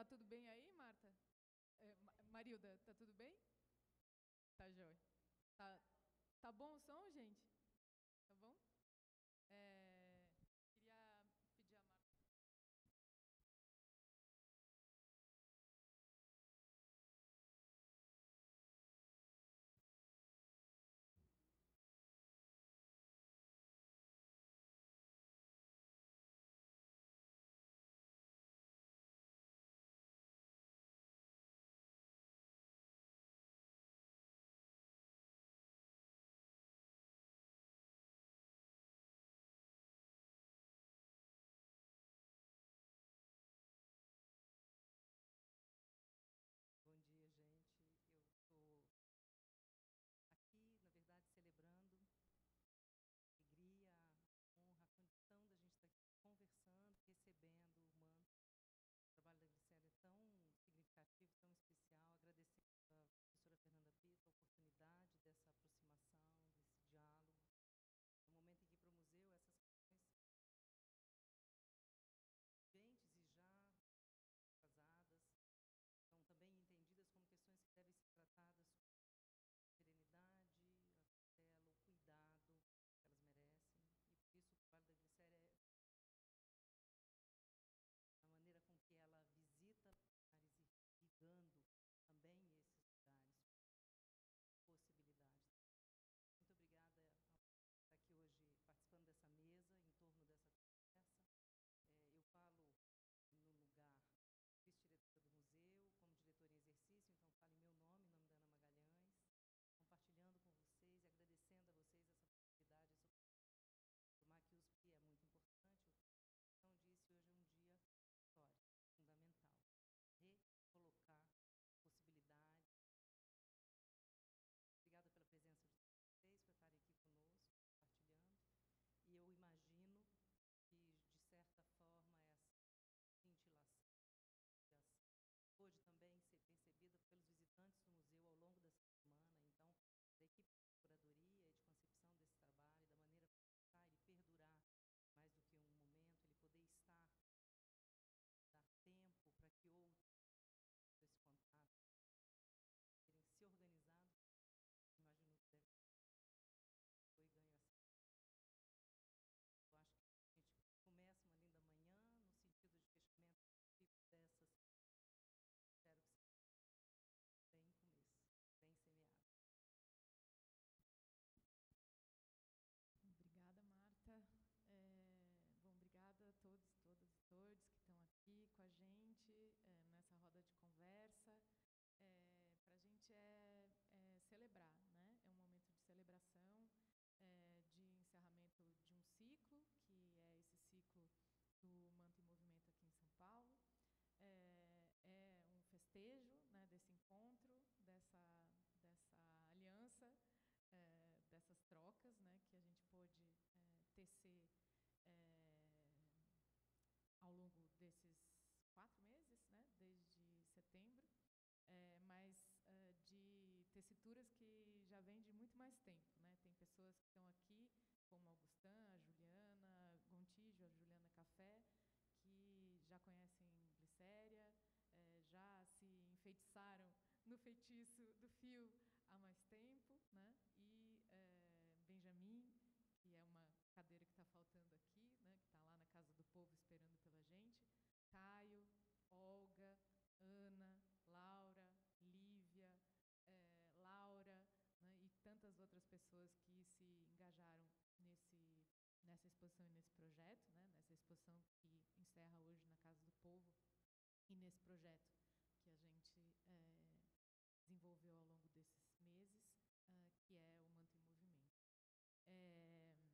Tá tudo bem aí, Marta? Marilda, tá tudo bem? Tá jóia. Tá, tá bom o som, gente? Tá bom? Queria pedir a Marta. Bom dia, gente. Eu estou aqui, na verdade, celebrando a alegria, a honra, a condição da gente estar aqui conversando, recebendo o manto. O trabalho da Glicélia é tão significativo, tão especial. Agradecendo a professora Fernanda Pita a oportunidade dessa aproximação, desse diálogo. No momento em que para o museu essas questões urgentes e já casadas são também entendidas como questões que devem ser tratadas com serenidade, a tutela, o cuidado que elas merecem. E por isso o trabalho da Glicélia é a maneira com que ela visita lugares e ligando também esses lugares, possibilidades. Muito obrigada por estar aqui hoje participando dessa mesa, em torno dessa conversa. Eu falo no lugar vice-diretora do museu, como diretora em exercício, então falo em meu nome, em nome da Ana Magalhães, compartilhando com vocês e agradecendo a vocês essa possibilidade, essa oportunidade. Que USP é muito importante, o que eu disse, hoje é um dia histórico, fundamental. Recolocar possibilidades. Obrigada pela presença de vocês, por estarem aqui conosco, compartilhando. E eu imagino que, de certa forma, essa cintilação pôde também ser percebida pelos visitantes do museu ao longo dessa semana. Então, da equipe de curadoria e de concepção desse trabalho, da maneira como ele perdurar mais do que um momento, ele poder estar, dar tempo para que outros esse contato terem se organizado, imagino que deve foi ganho assim. Eu acho que a gente começa uma linda manhã no sentido de fechamento dessas. Espero que seja bem começo, bem semeado. Obrigada, Marta. Bom, obrigada a todos, todas e todos que estão aqui com a gente nessa roda de conversa. Para a gente é celebrar, né? É um momento de celebração, de encerramento de um ciclo, que é esse ciclo do Manto em Movimento aqui em São Paulo. É um festejo, né, desse encontro, dessa aliança, dessas trocas, né, que a gente pôde tecer ao longo desses 4 meses, né, desde setembro, mas de tecituras que já vêm de muito mais tempo, né? Tem pessoas que estão aqui, como a Augustin, a Juliana Gontijo, a Juliana Café, que já conhecem Glicéria, já se enfeitiçaram no feitiço do fio há mais tempo, né? E Benjamin, que é uma cadeira que está faltando aqui, né? Que está lá na Casa do Povo esperando pela gente, Caio, Olga, Ana, Laura, Lívia, Laura, né, e tantas outras pessoas que se engajaram nessa exposição e nesse projeto, né, nessa exposição que encerra hoje na Casa do Povo e nesse projeto que a gente desenvolveu ao longo desses meses, que é o Manto em Movimento.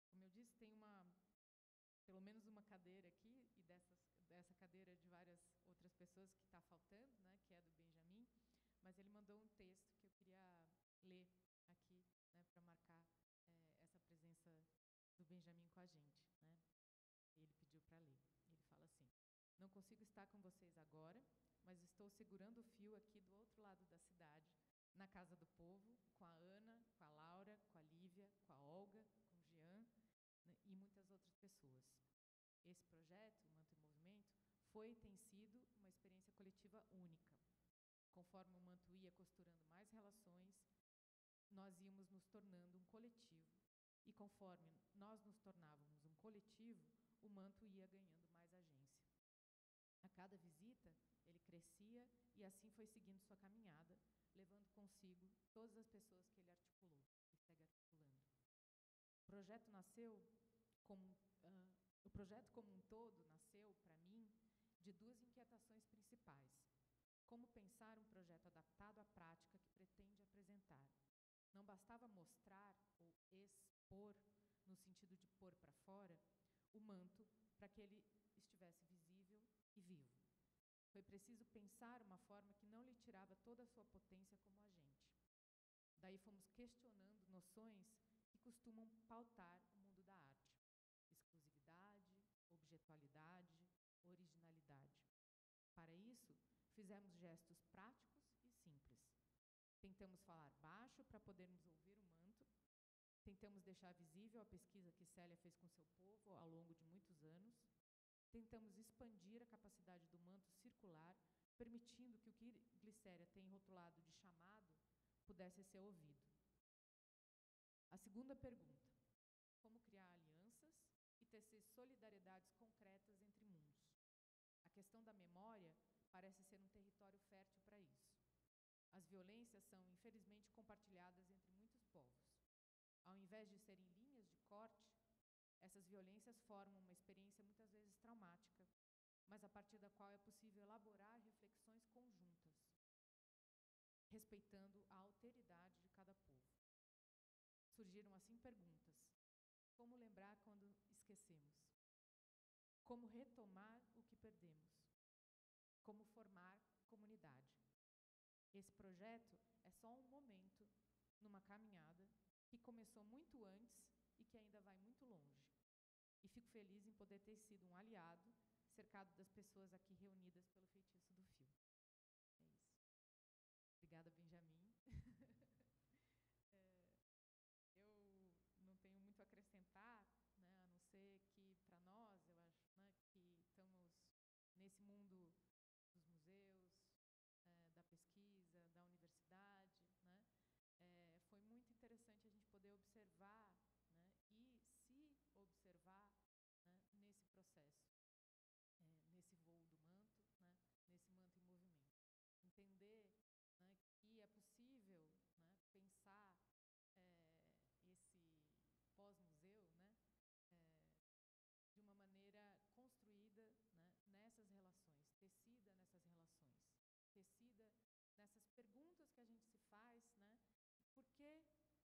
Como eu disse, tem pelo menos uma cadeira aqui, e dessa cadeira de várias outras pessoas que está faltando, né, que é do Benjamin, mas ele mandou um texto que eu queria ler aqui, né, para marcar essa presença do Benjamin com a gente, né? Ele pediu para ler. Ele fala assim: não consigo estar com vocês agora, mas estou segurando o fio aqui do outro lado da cidade, na Casa do Povo, com a Ana, com a Laura, com a Lívia, com a Olga, com o Jean, né, e muitas outras pessoas. Esse projeto, o Manto em Movimento, foi e tem sido uma experiência Conforme o manto ia costurando mais relações, nós íamos nos tornando um coletivo. E conforme nós nos tornávamos um coletivo, o manto ia ganhando mais agência. A cada visita, ele crescia e assim foi seguindo sua caminhada, levando consigo todas as pessoas que ele articulou e segue articulando. O projeto como um todo nasceu, para mim, de duas inquietações principais. Como pensar um projeto adaptado à prática que pretende apresentar? Não bastava mostrar ou expor, no sentido de pôr para fora, o manto para que ele estivesse visível e vivo. Foi preciso pensar uma forma que não lhe tirava toda a sua potência como agente. Daí fomos questionando noções que costumam pautar o mundo da arte: exclusividade, objetualidade, originalidade. Para isso, fizemos gestos práticos e simples. Tentamos falar baixo para podermos ouvir o manto. Tentamos deixar visível a pesquisa que Célia fez com seu povo ao longo de muitos anos. Tentamos expandir a capacidade do manto circular, permitindo que o que Glicéria tem rotulado de chamado pudesse ser ouvido. A segunda pergunta: como criar alianças e tecer solidariedades concretas entre mundos? A questão da memória parece ser um território fértil para isso. As violências são, infelizmente, compartilhadas entre muitos povos. Ao invés de serem linhas de corte, essas violências formam uma experiência muitas vezes traumática, mas a partir da qual é possível elaborar reflexões conjuntas, respeitando a alteridade de cada povo. Surgiram assim perguntas: como lembrar quando esquecemos? Como retomar o que perdemos? Como formar comunidade? Esse projeto é só um momento numa caminhada que começou muito antes e que ainda vai muito longe. E fico feliz em poder ter sido um aliado, cercado das pessoas aqui reunidas pelo feitiço do fio. É isso. Obrigada, Benjamin. Eu não tenho muito a acrescentar, né, a não ser que, para nós, eu acho, né, que estamos nesse mundo dos museus, da pesquisa, da universidade, né, foi muito interessante a gente poder observar, né, e se observar, né, nesse processo, nesse voo do manto, né, nesse manto em movimento. Entender, né, que é possível, né, pensar esse pós-museu, né, de uma maneira construída, né, nessas relações, tecida nessas relações, tecida nessas perguntas que a gente se faz, né, por que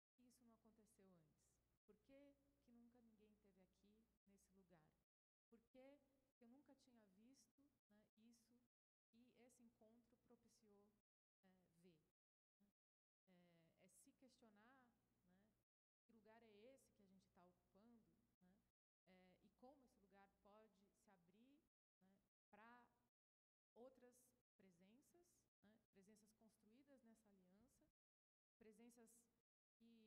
isso não aconteceu antes? Por que nunca ninguém esteve aqui nesse lugar? Por que eu nunca tinha visto, né, isso e esse encontro propiciou ver? Né? É se questionar, né, que lugar é esse que a gente está ocupando, né, e como esse lugar pode se abrir, né, para outras presenças, né, presenças construídas nessa aliança, presenças que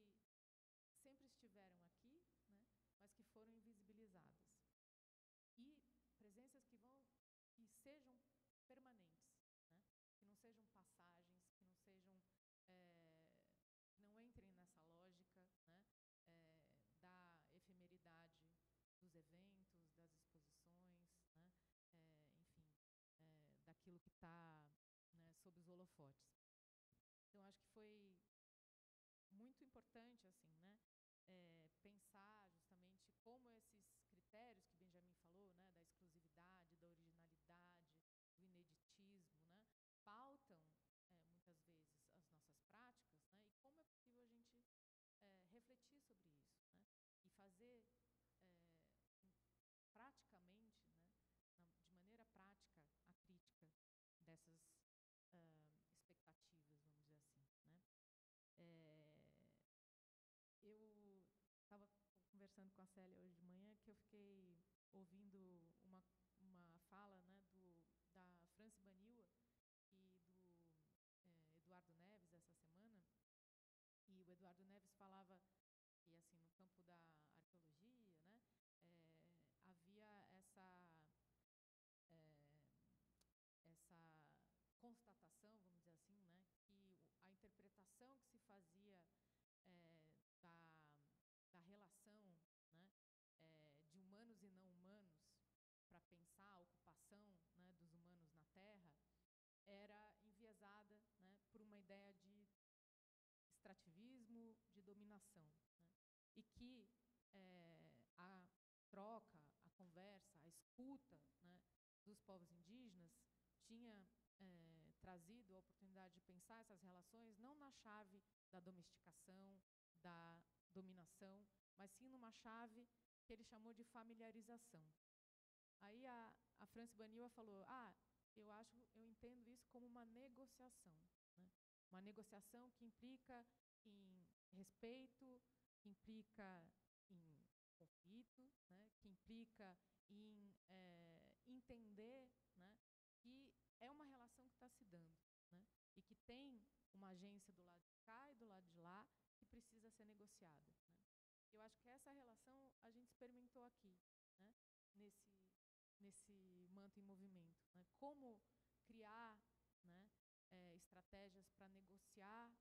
sempre estiveram aqui, né, mas que foram invisibilizadas. E presenças que sejam permanentes, né, que não sejam passagens, que não sejam, que não entrem nessa lógica, né, da efemeridade dos eventos, das exposições, né, enfim, daquilo que está, né, sob os holofotes. Então, acho que foi muito importante, assim, né, pensar justamente como esses critérios que Benjamin falou, né, da exclusividade, da originalidade, do ineditismo, né, pautam muitas vezes as nossas práticas, né, e como é possível a gente refletir sobre isso, né, e fazer praticamente, né, de maneira prática, a crítica dessas expectativas, vamos dizer assim, né. Eu estava conversando com a Célia hoje de manhã que eu fiquei ouvindo uma fala, né, da Franci Baniwa e do Eduardo Neves essa semana, e o Eduardo Neves falava que, assim, no campo da arqueologia, né, havia essa constatação, vamos dizer assim, era enviesada, né, por uma ideia de extrativismo, de dominação, né, e que a troca, a conversa, a escuta, né, dos povos indígenas tinha trazido a oportunidade de pensar essas relações não na chave da domesticação, da dominação, mas sim numa chave que ele chamou de familiarização. Aí a Franci Baniwa falou, eu entendo isso como uma negociação, né? Uma negociação que implica em respeito, que implica em conflito, né? Que implica em entender, né, que é uma relação que está se dando, né, e que tem uma agência do lado de cá e do lado de lá que precisa ser negociada, né. Eu acho que essa relação a gente experimentou aqui, né, nesse Manto em Movimento, né, como criar, né, estratégias para negociar,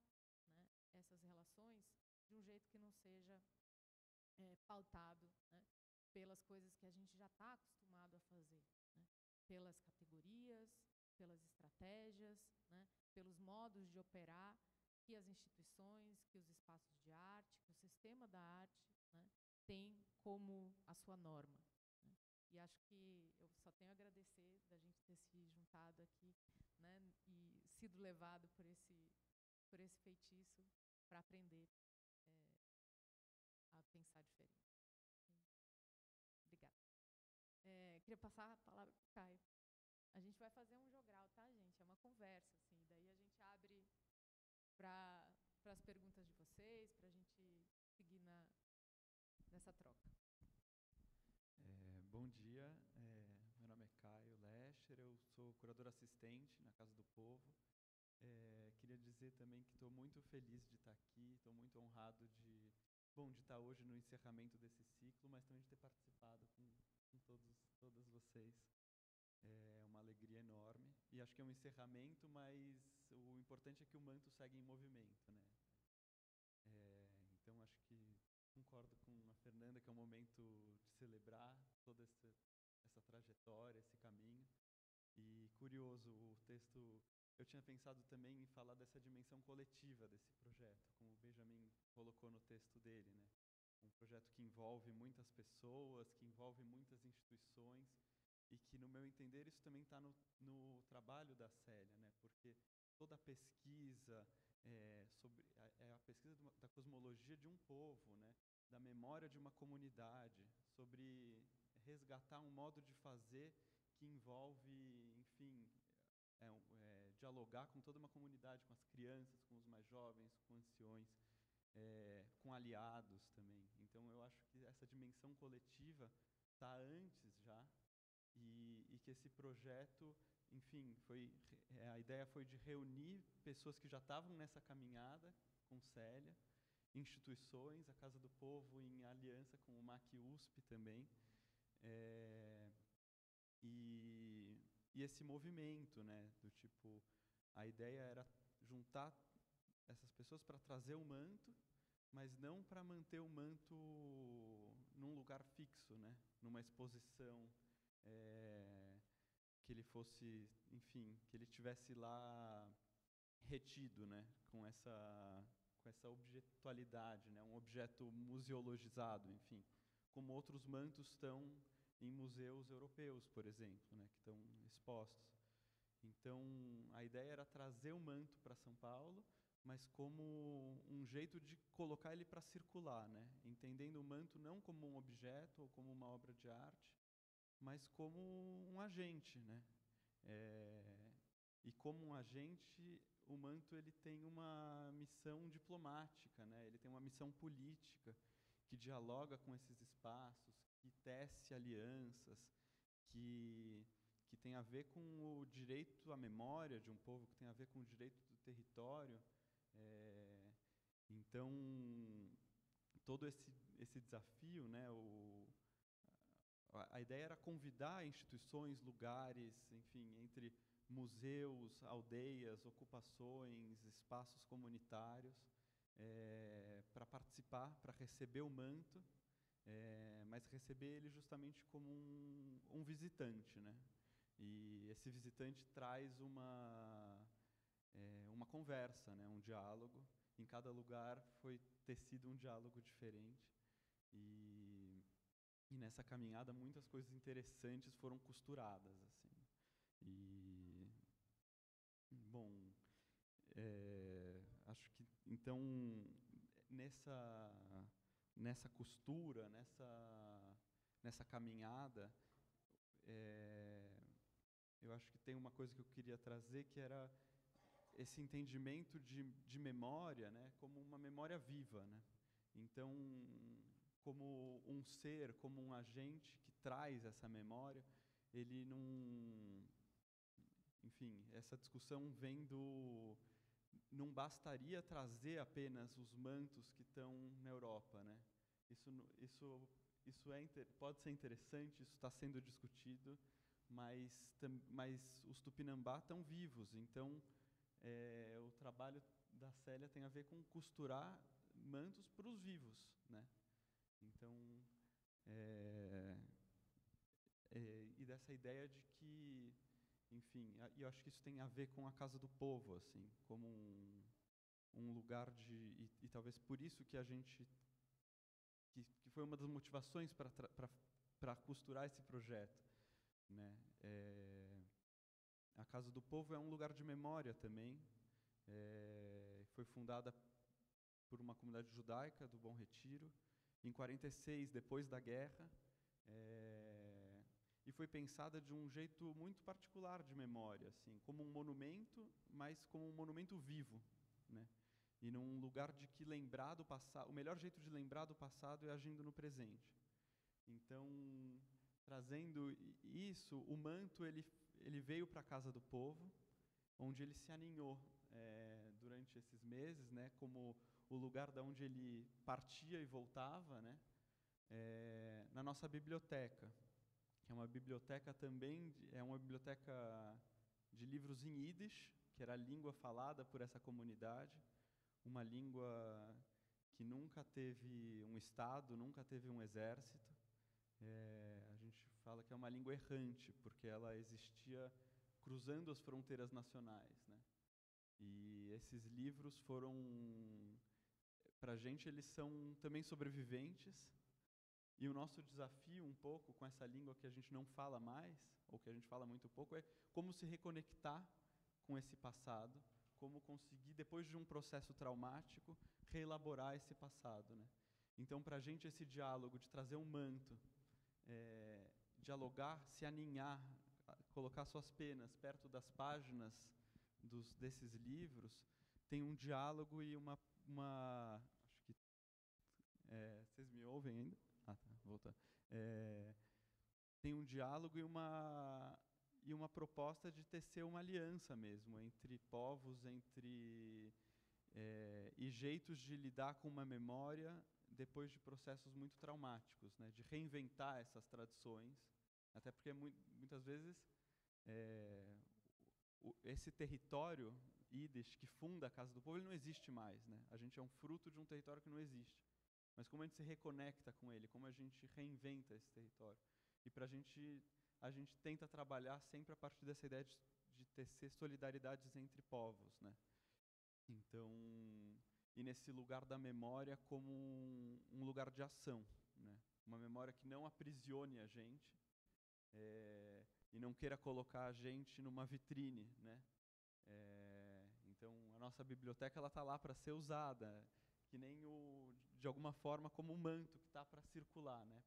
né, essas relações de um jeito que não seja pautado, né, pelas coisas que a gente já está acostumado a fazer, né, pelas categorias, pelas estratégias, né, pelos modos de operar que as instituições, que os espaços de arte, que o sistema da arte, né, tem como a sua norma, né. E acho que eu só tenho a agradecer da gente ter se juntado aqui, né, e sido levado por esse feitiço para aprender a pensar diferente. Obrigada. Queria passar a palavra para o Caio. A gente vai fazer um jogral, tá, gente? É uma conversa, assim. Daí a gente abre para as perguntas de vocês, para a gente seguir nessa troca. Bom dia, meu nome é Caio Lescher, eu sou curador assistente na Casa do Povo. Queria dizer também que estou muito feliz de estar aqui, estou muito honrado de estar hoje no encerramento desse ciclo, mas também de ter participado com todas vocês. É uma alegria enorme. E acho que é um encerramento, mas o importante é que o manto segue em movimento, né? Então, acho que concordo com a Fernanda que é um momento de celebrar toda essa trajetória, esse caminho. E curioso, o texto... Eu tinha pensado também em falar dessa dimensão coletiva desse projeto, como o Benjamin colocou no texto dele, né? Um projeto que envolve muitas pessoas, que envolve muitas instituições, e que, no meu entender, isso também está no trabalho da Célia, né? Porque toda a pesquisa sobre a pesquisa da cosmologia de um povo, né? Da memória de uma comunidade, sobre resgatar um modo de fazer que envolve, enfim, dialogar com toda uma comunidade, com as crianças, com os mais jovens, com anciões, com aliados também. Então, eu acho que essa dimensão coletiva está antes já, e que esse projeto, enfim, a ideia foi de reunir pessoas que já estavam nessa caminhada com Célia, instituições, a Casa do Povo em aliança com o MAC USP também, e esse movimento, né, do tipo, a ideia era juntar essas pessoas para trazer o manto, mas não para manter o manto num lugar fixo, né, numa exposição, que ele fosse, enfim, que ele tivesse lá retido, né, com essa objetualidade, né, um objeto museologizado, enfim, como outros mantos estão em museus europeus, por exemplo, né, que estão expostos. Então, a ideia era trazer o manto para São Paulo, mas como um jeito de colocar ele para circular, né, entendendo o manto não como um objeto ou como uma obra de arte, mas como um agente, né? E como um agente, o manto ele tem uma missão diplomática, né? Ele tem uma missão política que dialoga com esses espaços, que tece alianças, que tem a ver com o direito à memória de um povo, que tem a ver com o direito do território. Então, todo esse desafio, né? A ideia era convidar instituições, lugares, enfim, entre museus, aldeias, ocupações, espaços comunitários, para participar, para receber o manto, mas receber ele justamente como um visitante, né? E esse visitante traz uma conversa, né, um diálogo. Em cada lugar foi tecido um diálogo diferente. E nessa caminhada muitas coisas interessantes foram costuradas, assim. E bom, acho que então nessa costura, nessa caminhada, eu acho que tem uma coisa que eu queria trazer, que era esse entendimento de memória, né, como uma memória viva, né? Então, como um ser, como um agente que traz essa memória, ele não... Enfim, essa discussão vem do... Não bastaria trazer apenas os mantos que estão na Europa, né? Isso pode ser interessante, isso está sendo discutido, mas os Tupinambá estão vivos, então o trabalho da Célia tem a ver com costurar mantos para os vivos, né? Então, e dessa ideia de que, enfim, e eu acho que isso tem a ver com a Casa do Povo, assim, como um lugar de... E talvez por isso que a gente... Que foi uma das motivações para costurar esse projeto, né? A Casa do Povo é um lugar de memória também. Foi fundada por uma comunidade judaica do Bom Retiro, em 46, depois da guerra, e foi pensada de um jeito muito particular de memória, assim, como um monumento, mas como um monumento vivo, né? E num lugar de que lembrar do passado, o melhor jeito de lembrar do passado é agindo no presente. Então, trazendo isso, o manto ele veio para a Casa do Povo, onde ele se aninhou durante esses meses, né, como o lugar da onde ele partia e voltava, né, na nossa biblioteca, que é uma biblioteca também, é uma biblioteca de livros em Yiddish, que era a língua falada por essa comunidade, uma língua que nunca teve um Estado, nunca teve um exército. A gente fala que é uma língua errante, porque ela existia cruzando as fronteiras nacionais, né? E esses livros foram, para a gente, eles são também sobreviventes. E o nosso desafio, um pouco, com essa língua que a gente não fala mais, ou que a gente fala muito pouco, é como se reconectar com esse passado, como conseguir, depois de um processo traumático, reelaborar esse passado, né? Então, para a gente, esse diálogo de trazer um manto, dialogar, se aninhar, colocar suas penas perto das páginas desses livros, tem um diálogo e uma acho que vocês me ouvem ainda? Ah, tá, voltar. Tem um diálogo e uma proposta de tecer uma aliança mesmo entre povos, e jeitos de lidar com uma memória depois de processos muito traumáticos, né? De reinventar essas tradições, até porque muitas vezes esse território Yiddish que funda a Casa do Povo, ele não existe mais, né? A gente é um fruto de um território que não existe. Mas como a gente se reconecta com ele, como a gente reinventa esse território. E a gente tenta trabalhar sempre a partir dessa ideia de tecer solidariedades entre povos, né? Então, e nesse lugar da memória como um lugar de ação, né? Uma memória que não aprisione a gente e não queira colocar a gente numa vitrine, né? Então, a nossa biblioteca ela está lá para ser usada, que nem de alguma forma como um manto que está para circular, né?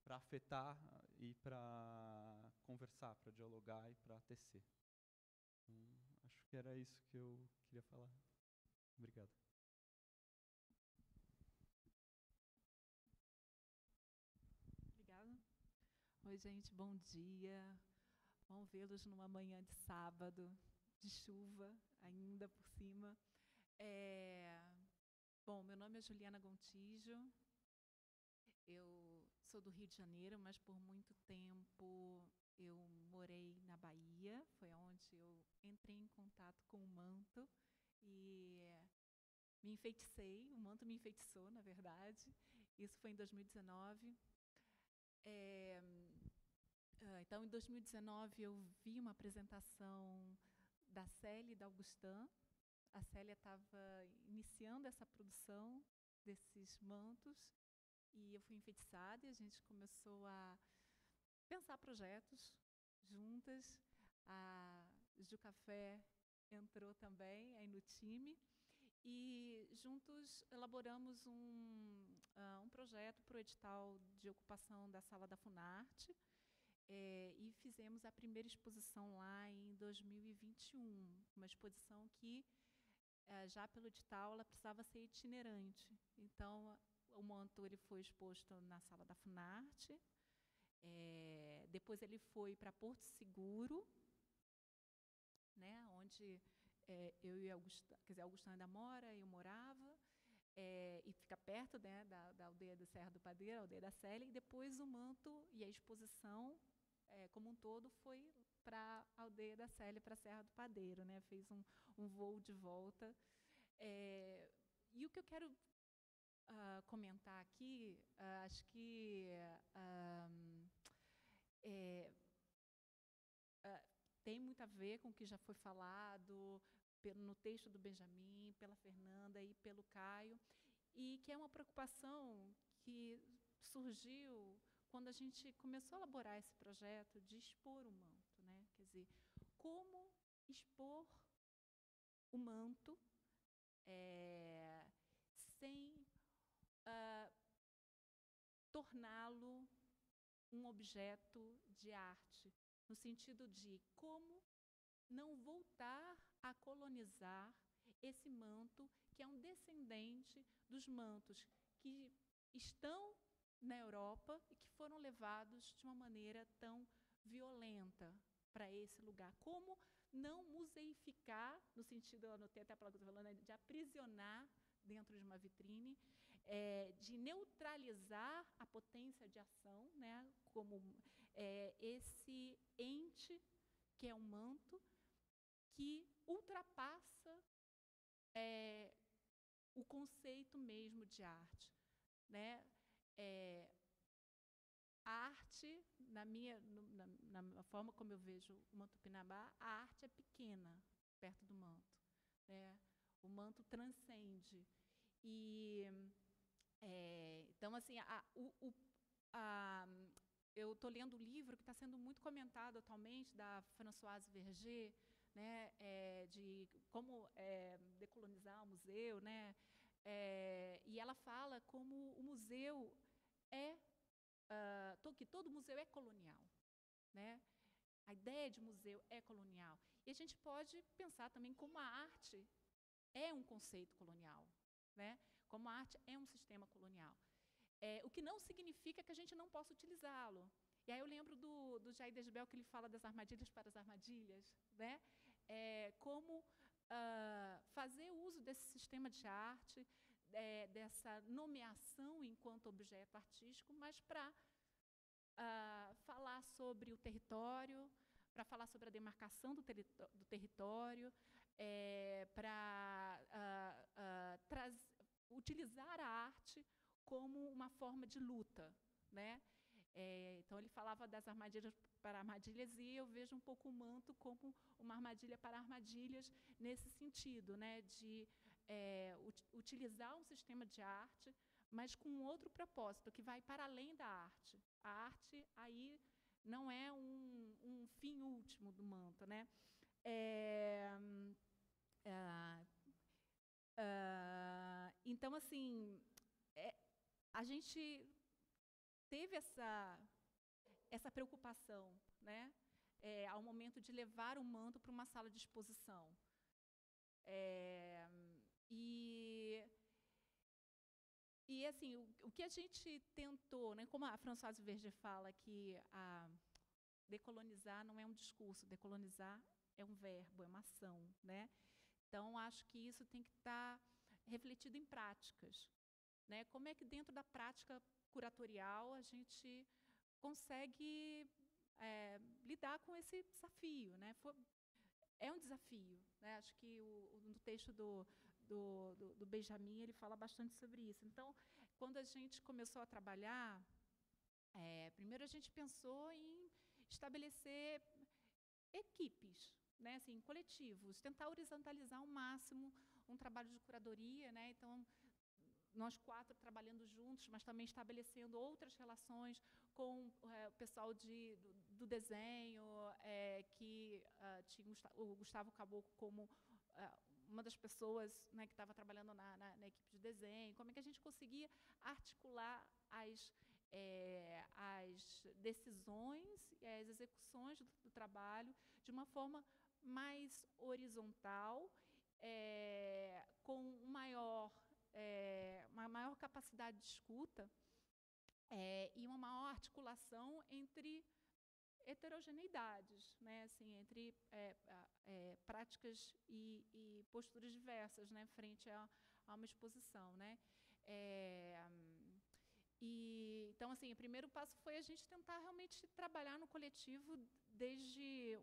Para afetar e para conversar, para dialogar e para tecer. Acho que era isso que eu queria falar. Obrigado. Obrigada. Oi, gente, bom dia. Bom vê-los numa manhã de sábado, de chuva, ainda por cima. Bom, meu nome é Juliana Gontijo. Eu sou do Rio de Janeiro, mas por muito tempo eu morei na Bahia. Foi onde eu entrei em contato com o manto e me enfeticei. O manto me enfeitiçou, na verdade. Isso foi em 2019. Então, em 2019, eu vi uma apresentação da Célia e da Augustin. A Célia estava iniciando essa produção desses mantos e eu fui enfeitiçada e a gente começou a pensar projetos juntas. A Ju Café entrou também aí no time e juntos elaboramos um projeto para o edital de ocupação da sala da Funarte. E fizemos a primeira exposição lá em 2021, uma exposição que, já pelo edital, ela precisava ser itinerante. Então, o manto ele foi exposto na sala da Funarte, depois ele foi para Porto Seguro, né, onde eu e a Augustin ainda mora, eu morava, e fica perto, né, da aldeia do Serra do Padeiro, a aldeia da Célia, e depois o manto e a exposição como um todo foi para a aldeia da Célia, para a Serra do Padeiro, né? Fez um voo de volta. E o que eu quero comentar aqui, acho que tem muito a ver com o que já foi falado no texto do Benjamin, pela Fernanda e pelo Caio, e que é uma preocupação que surgiu quando a gente começou a elaborar esse projeto de expor o manto, né? Quer dizer, como expor o manto sem torná-lo um objeto de arte, no sentido de como não voltar a colonizar esse manto, que é um descendente dos mantos que estão na Europa e que foram levados de uma maneira tão violenta para esse lugar. Como não museificar, no sentido, eu anotei até a palavra que eu estou falando, de aprisionar dentro de uma vitrine, de neutralizar a potência de ação, né, como esse ente que é um manto, que ultrapassa o conceito mesmo de arte, né? A arte, na forma como eu vejo o manto Tupinambá, a arte é pequena perto do manto, né? O manto transcende. E então, assim, eu estou lendo um livro que está sendo muito comentado atualmente, da Françoise Verger, né, de como decolonizar o museu, né, e ela fala como o museu que todo museu é colonial, né? A ideia de museu é colonial. E a gente pode pensar também como a arte é um conceito colonial, né? Como a arte é um sistema colonial. O que não significa que a gente não possa utilizá-lo. E aí eu lembro do Jair Desbel, que ele fala das armadilhas para as armadilhas, né? Como fazer uso desse sistema de arte, dessa nomeação enquanto objeto artístico, mas para falar sobre o território, para falar sobre a demarcação do território, para utilizar a arte como uma forma de luta, né? Então, ele falava das armadilhas para armadilhas e eu vejo um pouco o manto como uma armadilha para armadilhas nesse sentido, né? De utilizar um sistema de arte, mas com outro propósito, que vai para além da arte. A arte, aí, não é um fim último do manto, né? Então, assim, a gente teve essa preocupação, né, ao momento de levar o manto para uma sala de exposição. E assim, o que a gente tentou, né, como a Françoise Verger fala que decolonizar não é um discurso, decolonizar é um verbo, é uma ação, né? Então, acho que isso tem que estar refletido em práticas, né? Como é que dentro da prática curatorial a gente consegue lidar com esse desafio, né? É um desafio, né? Acho que no texto do Benjamin ele fala bastante sobre isso. Então, quando a gente começou a trabalhar, primeiro a gente pensou em estabelecer equipes, né, assim, coletivos, tentar horizontalizar ao máximo um trabalho de curadoria, né? Então, nós 4 trabalhando juntos, mas também estabelecendo outras relações com o pessoal do desenho, que tinha o Gustavo Caboclo como uma das pessoas, né, que estava trabalhando na equipe de desenho. Como é que a gente conseguia articular as decisões e as execuções do trabalho de uma forma mais horizontal, com uma maior capacidade de escuta e uma maior articulação entre heterogeneidades, né, assim, entre práticas e posturas diversas, né, frente a uma exposição, né. Então, assim, o primeiro passo foi a gente tentar realmente trabalhar no coletivo desde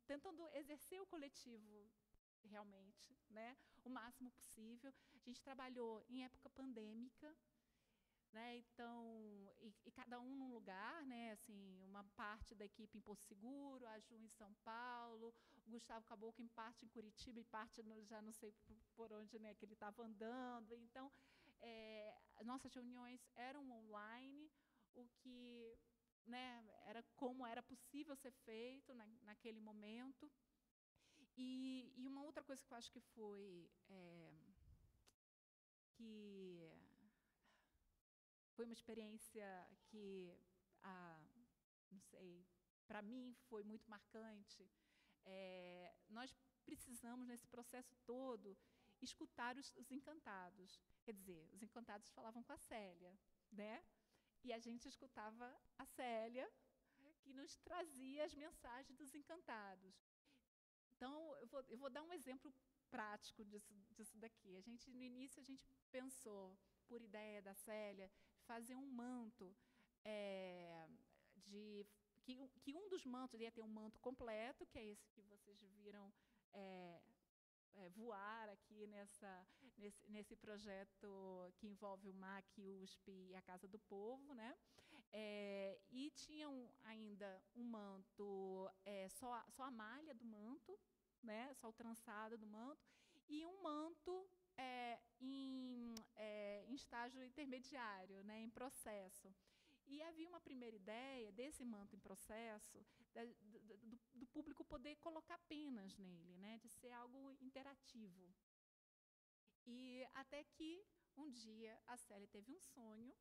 tentando exercer o coletivo realmente, né, o máximo possível. A gente trabalhou em época pandêmica, né, então, e cada um num lugar, né, assim, uma parte da equipe em Porto Seguro, a Ju em São Paulo, o Gustavo Caboclo em parte em Curitiba e parte já não sei por onde, né, que ele estava andando. Então, nossas reuniões eram online, o que, né, era como era possível ser feito naquele momento. E uma outra coisa que eu acho que foi uma experiência que, não sei, para mim foi muito marcante. Nós precisamos, nesse processo todo, escutar os encantados. Quer dizer, os encantados falavam com a Célia, né? E a gente escutava a Célia, que nos trazia as mensagens dos encantados. Então, eu vou dar um exemplo prático disso daqui. No início, a gente pensou, por ideia da Célia, fazer um manto, que um dos mantos ia ter um manto completo, que é esse que vocês viram voar aqui nesse projeto que envolve o MAC, USP e a Casa do Povo, né? E tinham ainda um manto, só a malha do manto, né? Só o trançado do manto, e um manto em estágio intermediário, né? Em processo. E havia uma primeira ideia desse manto em processo, do público poder colocar penas nele, né, de ser algo interativo. E até que, um dia, a Célia teve um sonho,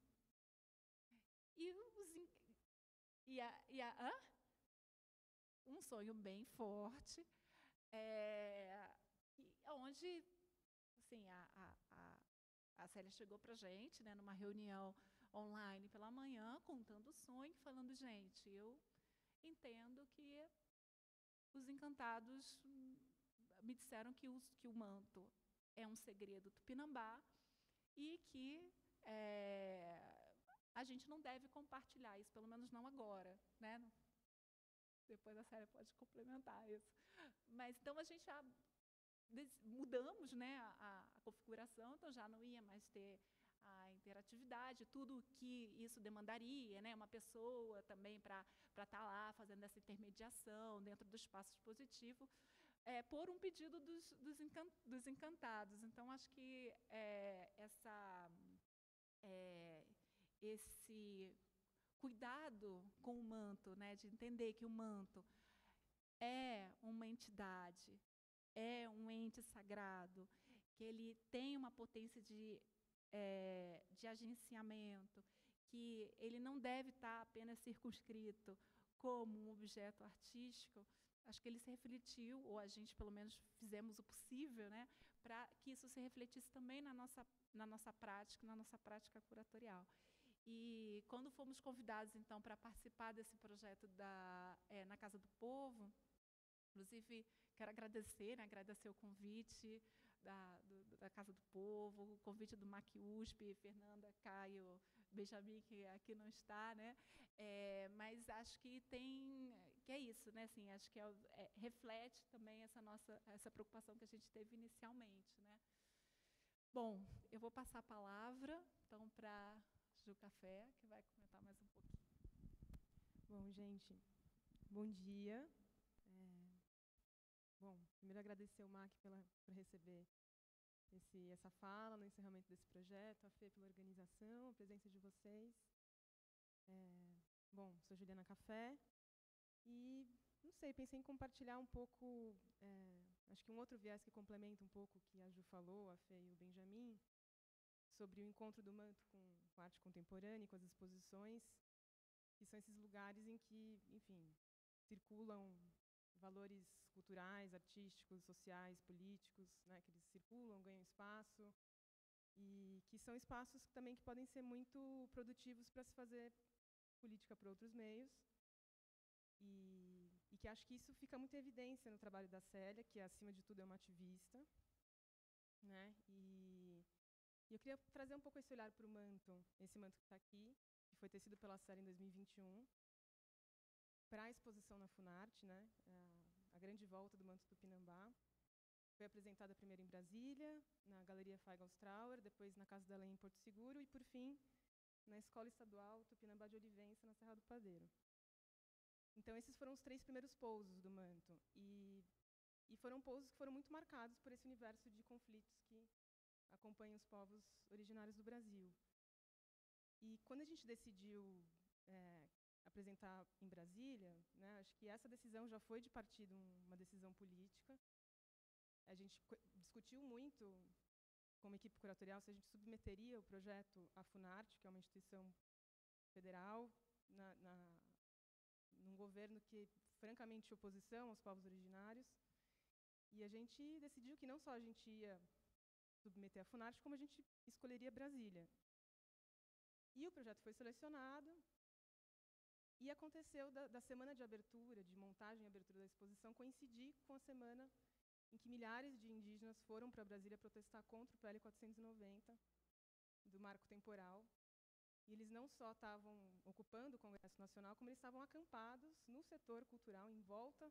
um sonho bem forte, onde assim, a Célia chegou para a gente, né, numa reunião online pela manhã, contando o sonho, falando, gente, eu entendo que os encantados me disseram que o manto é um segredo tupinambá e que a gente não deve compartilhar isso, pelo menos não agora, né? Depois a Célia pode complementar isso. Mas então a gente já mudamos, né, a configuração, então já não ia mais ter a interatividade, tudo que isso demandaria, né, uma pessoa também para estar lá fazendo essa intermediação dentro do espaço expositivo, por um pedido dos encantados. Então, acho que esse cuidado com o manto, né, de entender que o manto é uma entidade, é um ente sagrado, que ele tem uma potência de agenciamento, que ele não deve estar apenas circunscrito como um objeto artístico. Acho que ele se refletiu, ou a gente, pelo menos, fizemos o possível, né, para que isso se refletisse também na nossa prática curatorial. E, quando fomos convidados, então, para participar desse projeto na Casa do Povo, inclusive, quero agradecer o convite da Casa do Povo, o convite do MAC USP, Fernanda, Caio, Benjamin, que aqui não está, né? Mas acho que é isso, né? Assim, acho que reflete também essa preocupação que a gente teve inicialmente, né? Bom, eu vou passar a palavra, então, para Ju Café, que vai comentar mais um pouquinho. Bom, gente, bom dia. Primeiro agradecer ao MAC por receber essa fala no encerramento desse projeto, a Fê pela organização, a presença de vocês. Sou Juliana Café e, não sei, pensei em compartilhar um pouco, acho que um outro viés que complementa um pouco o que a Ju falou, a Fê e o Benjamin, sobre o encontro do manto com arte contemporânea, com as exposições, que são esses lugares em que, enfim, circulam valores culturais, artísticos, sociais, políticos, né, que eles circulam, ganham espaço, e que são espaços também que podem ser muito produtivos para se fazer política por outros meios, e que acho que isso fica muito em evidência no trabalho da Célia, que, acima de tudo, é uma ativista, né, e eu queria trazer um pouco esse olhar para o manto, esse manto que está aqui, que foi tecido pela Célia em 2021, para a exposição na Funarte, né, a grande volta do manto Tupinambá. Foi apresentada primeiro em Brasília, na Galeria Feigenstrauer, depois na Casa da Lenha, em Porto Seguro, e, por fim, na Escola Estadual Tupinambá de Olivença, na Serra do Padeiro. Então, esses foram os 3 primeiros pousos do manto. E foram pousos que foram muito marcados por esse universo de conflitos que acompanham os povos originários do Brasil. E quando a gente decidiu apresentar em Brasília, né, acho que essa decisão já foi de partida uma decisão política. A gente discutiu muito, como equipe curatorial, se a gente submeteria o projeto à Funarte, que é uma instituição federal, num governo que, francamente, oposição aos povos originários. E a gente decidiu que não só a gente ia submeter à Funarte, como a gente escolheria Brasília. E o projeto foi selecionado, e aconteceu da semana de abertura, de montagem e abertura da exposição, coincidir com a semana em que milhares de indígenas foram para Brasília protestar contra o PL 490, do marco temporal. E eles não só estavam ocupando o Congresso Nacional, como eles estavam acampados no setor cultural, em volta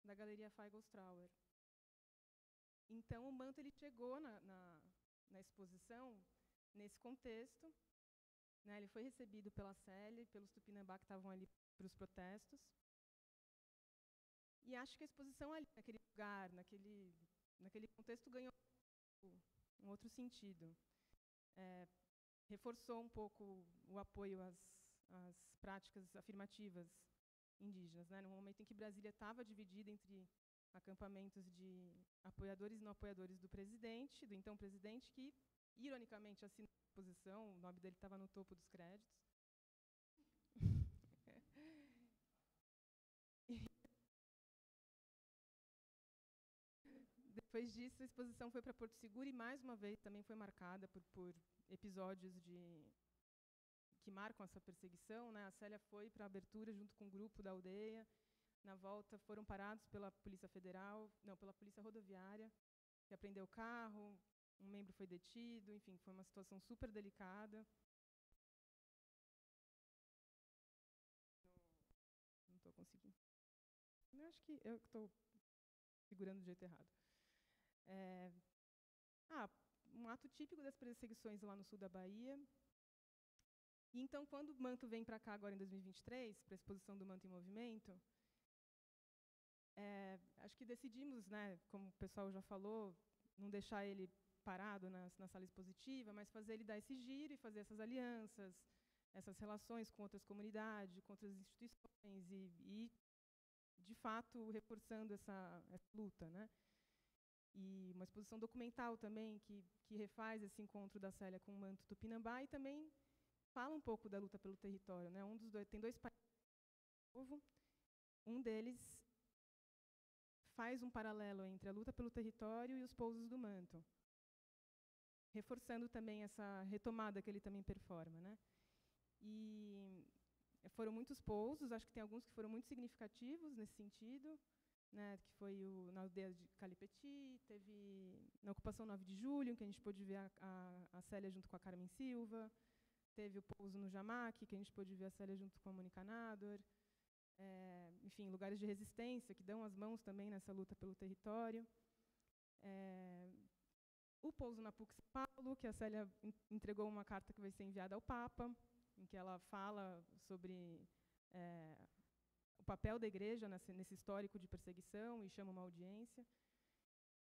da Galeria Feigenstrauer. Então, o manto ele chegou na exposição nesse contexto. Né, ele foi recebido pela Célia, pelos Tupinambá que estavam ali para os protestos. E acho que a exposição ali, naquele lugar, naquele contexto, ganhou um outro sentido. Reforçou um pouco o apoio às práticas afirmativas indígenas, né, no momento em que Brasília estava dividida entre acampamentos de apoiadores e não apoiadores do presidente, do então presidente, que, ironicamente, assinou a exposição, o nome dele estava no topo dos créditos. Depois disso, a exposição foi para Porto Seguro e, mais uma vez, também foi marcada por episódios que marcam essa perseguição. Né? A Célia foi para a abertura junto com um grupo da aldeia. Na volta, foram parados pela Polícia Federal, não, pela Polícia Rodoviária, que apreendeu o carro, um membro foi detido, enfim, foi uma situação super delicada. Não estou conseguindo. Eu acho que eu estou figurando do jeito errado. Um ato típico das perseguições lá no sul da Bahia. E então, quando o manto vem para cá agora em 2023, para a exposição do Manto em Movimento, acho que decidimos, né, como o pessoal já falou, não deixar ele parado na sala expositiva, mas fazer ele dar esse giro e fazer essas alianças, essas relações com outras comunidades, com outras instituições e de fato, reforçando essa luta. Né? E uma exposição documental também, que refaz esse encontro da Célia com o manto Tupinambá e também fala um pouco da luta pelo território. Né? Tem 2 países. Um deles faz um paralelo entre a luta pelo território e os pousos do manto, reforçando também essa retomada que ele também performa. Né? E foram muitos pousos, acho que tem alguns que foram muito significativos nesse sentido, né, que foi na aldeia de Calipeti, teve na ocupação 9 de julho, que a gente pôde ver a Célia junto com a Carmen Silva, teve o pouso no Jamaque, que a gente pôde ver a Célia junto com a Mônica Nador, enfim, lugares de resistência que dão as mãos também nessa luta pelo território. o pouso na PUC São Paulo, que a Célia entregou uma carta que vai ser enviada ao Papa, em que ela fala sobre o papel da igreja nesse histórico de perseguição e chama uma audiência.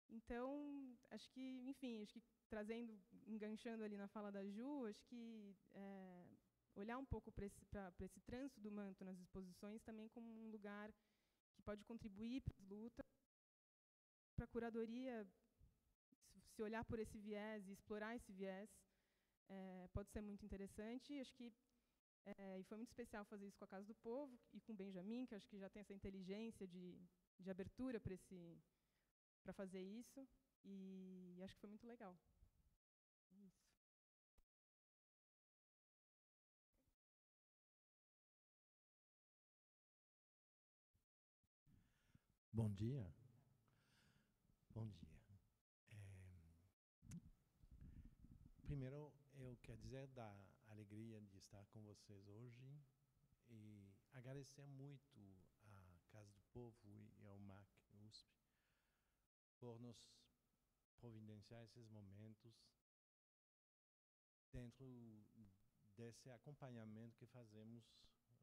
Então, acho que, enfim, enganchando ali na fala da Ju, acho que olhar um pouco para esse trânsito do manto nas exposições também como um lugar que pode contribuir para as lutas, para a curadoria, se olhar por esse viés e explorar esse viés, pode ser muito interessante. Acho que e foi muito especial fazer isso com a Casa do Povo e com o Benjamin, que acho que já tem essa inteligência de abertura para fazer isso, e acho que foi muito legal. Isso. Bom dia. Bom dia. Primeiro, eu quero dizer da alegria de estar com vocês hoje e agradecer muito à Casa do Povo e ao MAC USP por nos providenciar esses momentos dentro desse acompanhamento que fazemos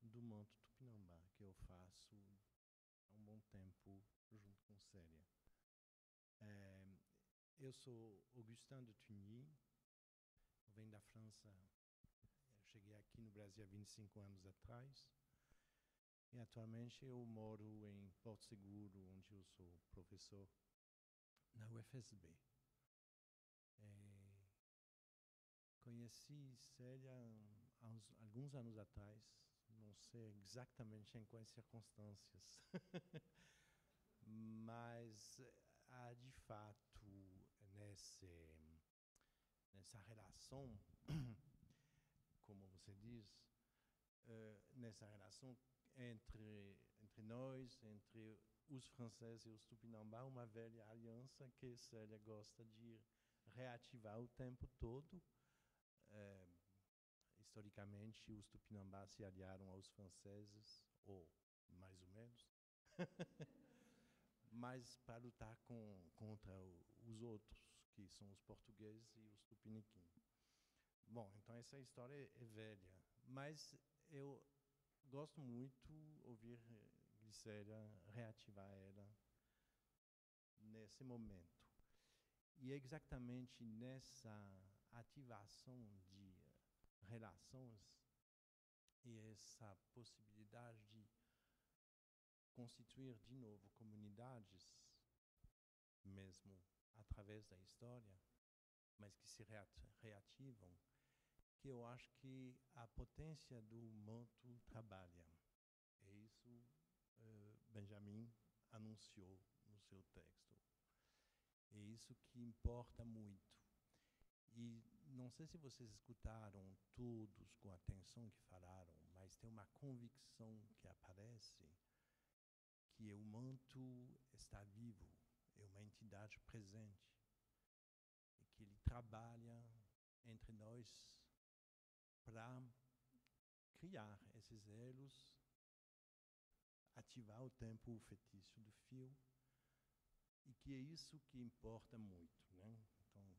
do Manto Tupinambá, que eu faço há um bom tempo junto com Célia. Eu sou Augustin de Tugny, venho da França, eu cheguei aqui no Brasil há 25 anos atrás, e atualmente eu moro em Porto Seguro, onde eu sou professor na UFSB. Conheci Célia há alguns anos atrás, não sei exatamente em quais circunstâncias, mas há de fato nessa relação, como você diz, nessa relação entre nós, entre os franceses e os Tupinambá, uma velha aliança que Célia gosta de reativar o tempo todo. Historicamente, os Tupinambá se aliaram aos franceses, ou mais ou menos, mas para lutar contra os outros, que são os portugueses e os tupiniquim. Bom, então essa história é velha, mas eu gosto muito de ouvir Glicéria reativar ela nesse momento. E é exatamente nessa ativação de relações e essa possibilidade de constituir de novo comunidades, mesmo através da história, mas que se reativam, que eu acho que a potência do manto trabalha. É isso Benjamin anunciou no seu texto. É isso que importa muito. E não sei se vocês escutaram todos com atenção que falaram, mas tem uma convicção que aparece, que o manto está vivo, é uma entidade presente, e que ele trabalha entre nós para criar esses elos, ativar o tempo fetício do fio, e que é isso que importa muito, né? Então,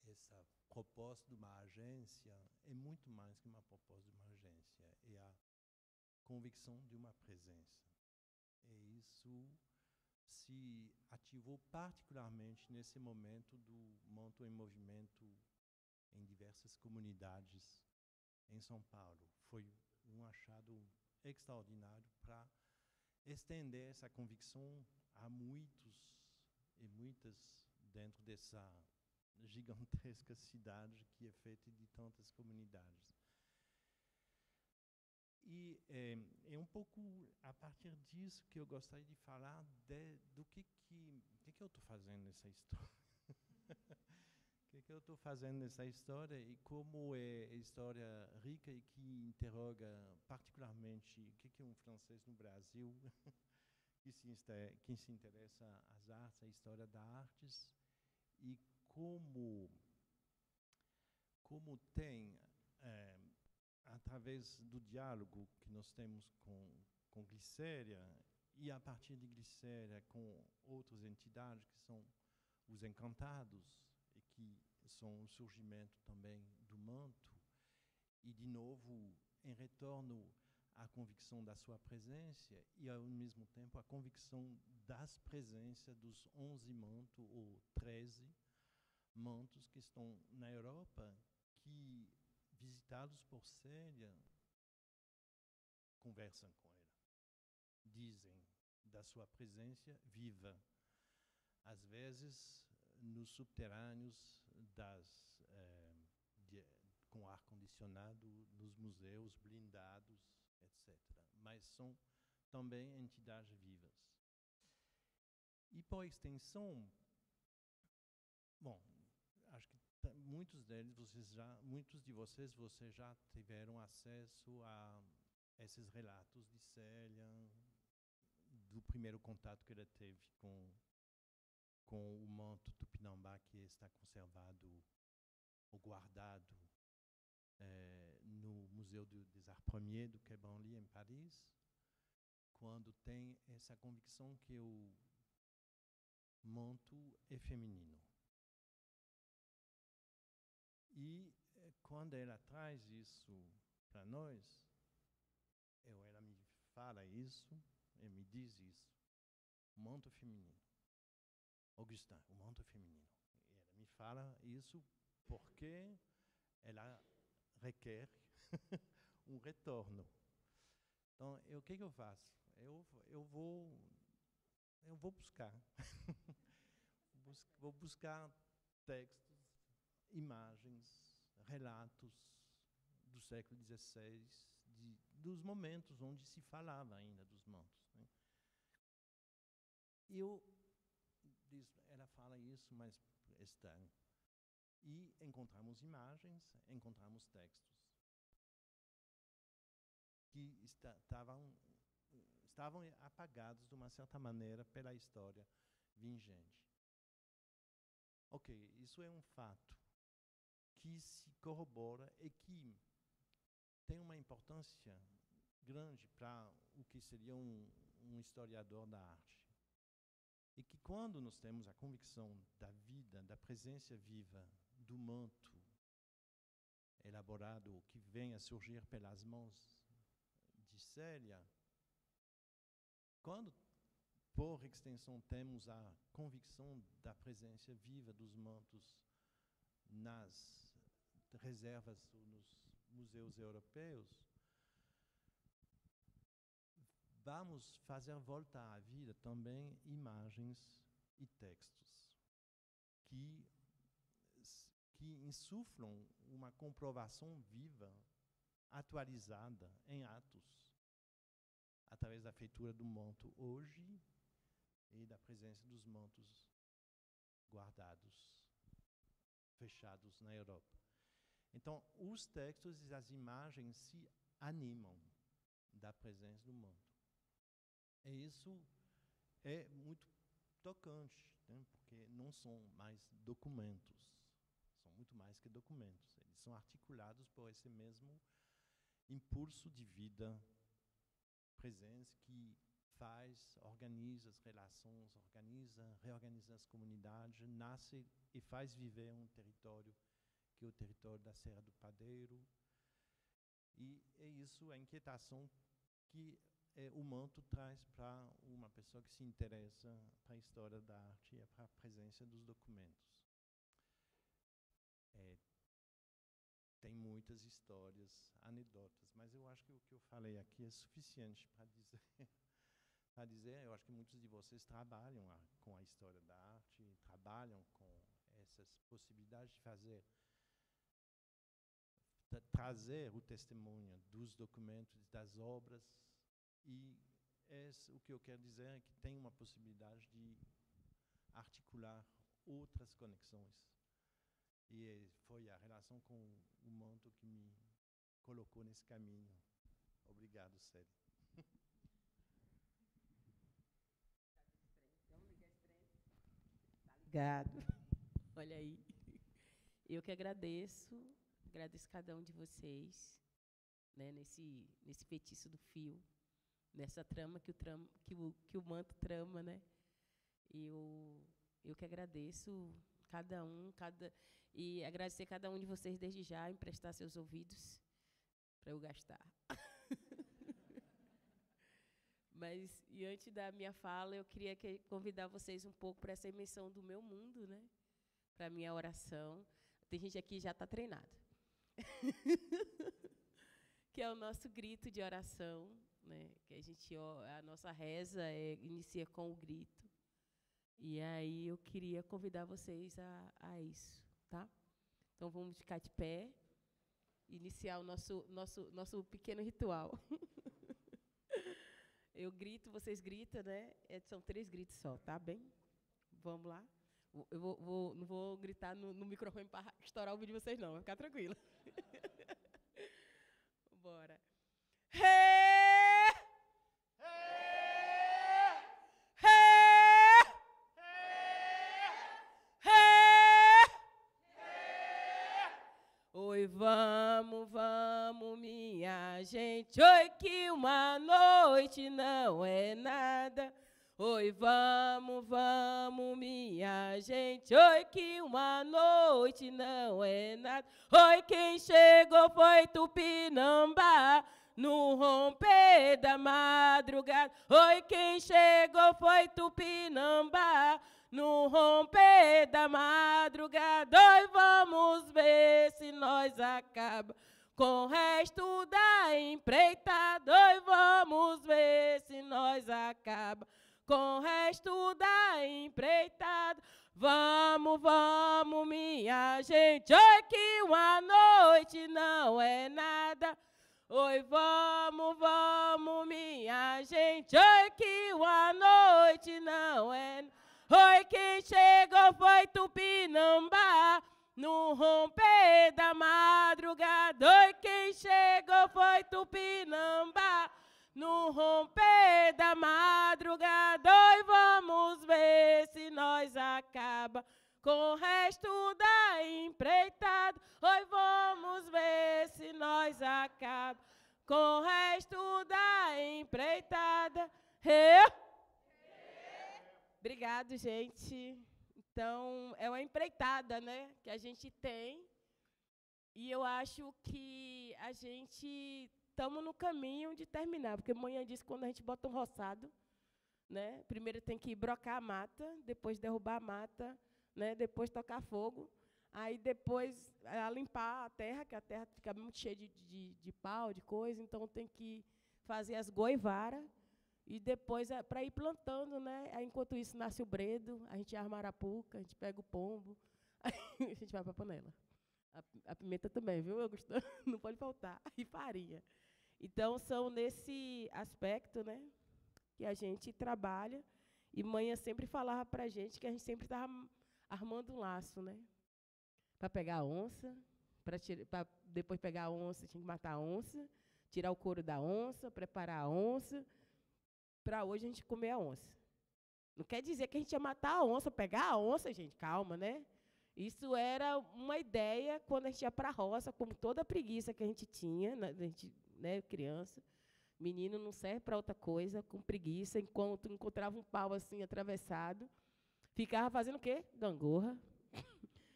essa proposta de uma agência é muito mais que uma proposta de uma agência, é a convicção de uma presença. E isso se ativou particularmente nesse momento do Manto em Movimento em diversas comunidades em São Paulo. Foi um achado extraordinário para estender essa convicção a muitos e muitas dentro dessa gigantesca cidade que é feita de tantas comunidades. E é um pouco a partir disso que eu gostaria de falar do que eu estou fazendo nessa história. O que eu estou fazendo nessa história e como é história rica e que interroga particularmente o que é um francês no Brasil que se interessa às artes, a história das artes, e como tem, através do diálogo que nós temos com Glicéria, e a partir de Glicéria com outras entidades que são os encantados, e que são o surgimento também do manto, e de novo em retorno à convicção da sua presença e ao mesmo tempo a convicção das presenças dos 11 mantos ou 13 mantos que estão na Europa, que visitados por Célia conversam com ela, dizem da sua presença viva, às vezes nos subterrâneos com ar-condicionado, nos museus blindados, etc. Mas são também entidades vivas. E por extensão, bom, acho que muitos de vocês já tiveram acesso a esses relatos de Célia, do primeiro contato que ela teve com o manto Tupinambá, que está conservado ou guardado no Museu des Arts Premiers do Quai Branly, em Paris, quando tem essa convicção que o manto é feminino. E quando ela traz isso para nós, ela me fala isso, e me diz isso, o manto feminino. Augustin, o manto feminino. E ela me fala isso porque ela requer um retorno. Então, o que eu faço? Eu vou buscar. Vou buscar textos, imagens, relatos do século XVI, dos momentos onde se falava ainda dos mantos, né? Ela fala isso, mas externo. E encontramos imagens, encontramos textos que estavam apagados de uma certa maneira pela história vingente. Ok, isso é um fato que se corrobora e que tem uma importância grande para o que seria um historiador da arte. E que quando nós temos a convicção da vida, da presença viva do manto elaborado, que vem a surgir pelas mãos de Célia, quando, por extensão, temos a convicção da presença viva dos mantos nas reservas, nos museus europeus, vamos fazer voltar à vida também imagens e textos que insuflam uma comprovação viva, atualizada em atos, através da feitura do manto hoje e da presença dos mantos guardados, fechados na Europa. Então, os textos e as imagens se animam da presença do manto. E isso é muito tocante, né? Porque não são mais documentos, são muito mais que documentos. Eles são articulados por esse mesmo impulso de vida, presença que organiza as relações, reorganiza as comunidades, nasce e faz viver um território que é o território da Serra do Padeiro. E é isso, a inquietação que o manto traz para uma pessoa que se interessa para a história da arte e para a presença dos documentos. Tem muitas histórias, anedotas, mas eu acho que o que eu falei aqui é suficiente para dizer, eu acho que muitos de vocês trabalham com a história da arte, trabalham com essas possibilidades de trazer o testemunho dos documentos, das obras, e o que eu quero dizer é que tem uma possibilidade de articular outras conexões. E foi a relação com o manto que me colocou nesse caminho. Obrigado, Célia. Obrigado. Olha aí. Eu que agradeço cada um de vocês, né, nesse feitiço do fio, nessa trama que o manto trama, né? Eu que agradeço cada um, e agradecer cada um de vocês desde já, emprestar seus ouvidos para eu gastar. Mas, e antes da minha fala, eu queria convidar vocês um pouco para essa imersão do meu mundo, né? Para a minha oração. Tem gente aqui que já está treinada. Que é o nosso grito de oração, né? Que a nossa reza inicia com o grito. E aí eu queria convidar vocês a isso, tá? Então vamos ficar de pé, iniciar o nosso pequeno ritual. Eu grito, vocês gritam, né? São 3 gritos só, tá bem? Vamos lá. Eu não vou gritar no microfone para estourar o vídeo de vocês, não. Vai ficar tranquilo. Bora. Oi, vamos, minha gente. Oi, que uma noite não é nada. Oi, vamos, minha gente. Oi, que uma noite não é nada. Oi, quem chegou foi Tupinambá, no romper da madrugada. Oi, quem chegou foi Tupinambá, no romper da madrugada. Oi, vamos ver se nós acaba com o resto da empreitada. Oi, vamos ver se nós acaba com o resto da empreitada. Vamos, minha gente. Oi, que uma noite não é nada. Oi, vamos, minha gente. Oi, que uma noite não é nada. Oi, quem chegou foi Tupinambá, no romper da madrugada. Oi, quem chegou foi Tupinambá, no romper da madrugada. Oi, vamos ver se nós acaba com o resto da empreitada. Oi, vamos ver se nós acaba com o resto da empreitada. Obrigado, gente. Então, é uma empreitada, né, que a gente tem. E eu acho que a gente estamos no caminho de terminar, porque amanhã disse que quando a gente bota um roçado, né, primeiro tem que brocar a mata, depois derrubar a mata, né, depois tocar fogo, aí depois limpar a terra, que a terra fica muito cheia de pau, de coisa, então tem que fazer as goivaras, e depois para ir plantando, né? Aí, enquanto isso, nasce o bredo, a gente arma a arapuca, a gente pega o pombo, aí a gente vai para a panela. A pimenta também, viu, Augusto? Não pode faltar. E farinha. Então, são nesse aspecto, né, que a gente trabalha. E mãe sempre falava para a gente que a gente sempre estava armando um laço, né? Para pegar a onça, para depois pegar a onça, tinha que matar a onça, tirar o couro da onça, preparar a onça, para hoje a gente comer a onça. Não quer dizer que a gente ia matar a onça, pegar a onça, gente, calma, né? Isso era uma ideia quando a gente ia para a roça, como toda a preguiça que a gente tinha, né, criança. Menino não serve para outra coisa, com preguiça, enquanto encontrava um pau assim atravessado, ficava fazendo o quê? Gangorra.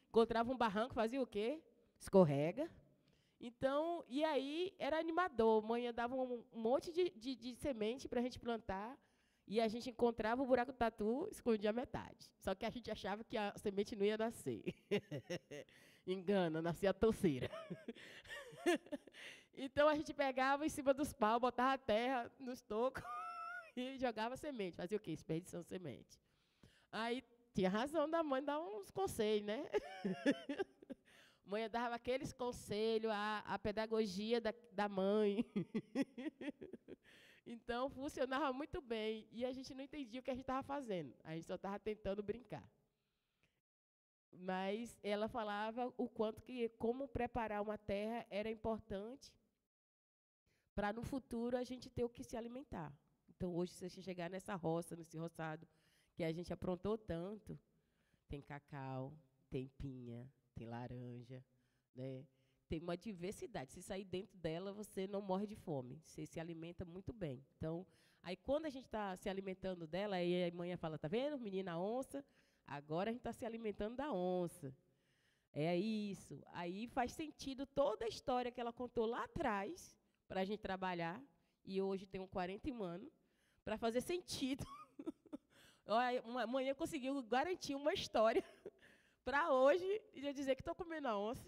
Encontrava um barranco, fazia o quê? Escorrega. Então, e aí era animador. Mãe dava um monte de semente para a gente plantar, e a gente encontrava o buraco do tatu, escondia a metade. Só que a gente achava que a semente não ia nascer. Engana, nascia a touceira. Então, a gente pegava em cima dos paus, botava a terra nos tocos e jogava semente. Fazia o quê? Desperdiçando semente. Aí, tinha razão da mãe dar uns conselhos, né? Mãe dava aqueles conselhos, a pedagogia da mãe. Então, funcionava muito bem. E a gente não entendia o que a gente estava fazendo. A gente só estava tentando brincar. Mas ela falava o quanto que, como preparar uma terra era importante para, no futuro, a gente ter o que se alimentar. Então, hoje, se você chegar nessa roça, nesse roçado, que a gente aprontou tanto, tem cacau, tem pinha, tem laranja, né? Tem uma diversidade. Se sair dentro dela, você não morre de fome. Você se alimenta muito bem. Então, aí quando a gente está se alimentando dela, aí a mãe fala, tá vendo, menina onça? Agora a gente está se alimentando da onça. É isso. Aí faz sentido toda a história que ela contou lá atrás, para a gente trabalhar, e hoje tenho 41 anos, para fazer sentido. Amanhã conseguiu garantir uma história para hoje e eu dizer que estou comendo a onça.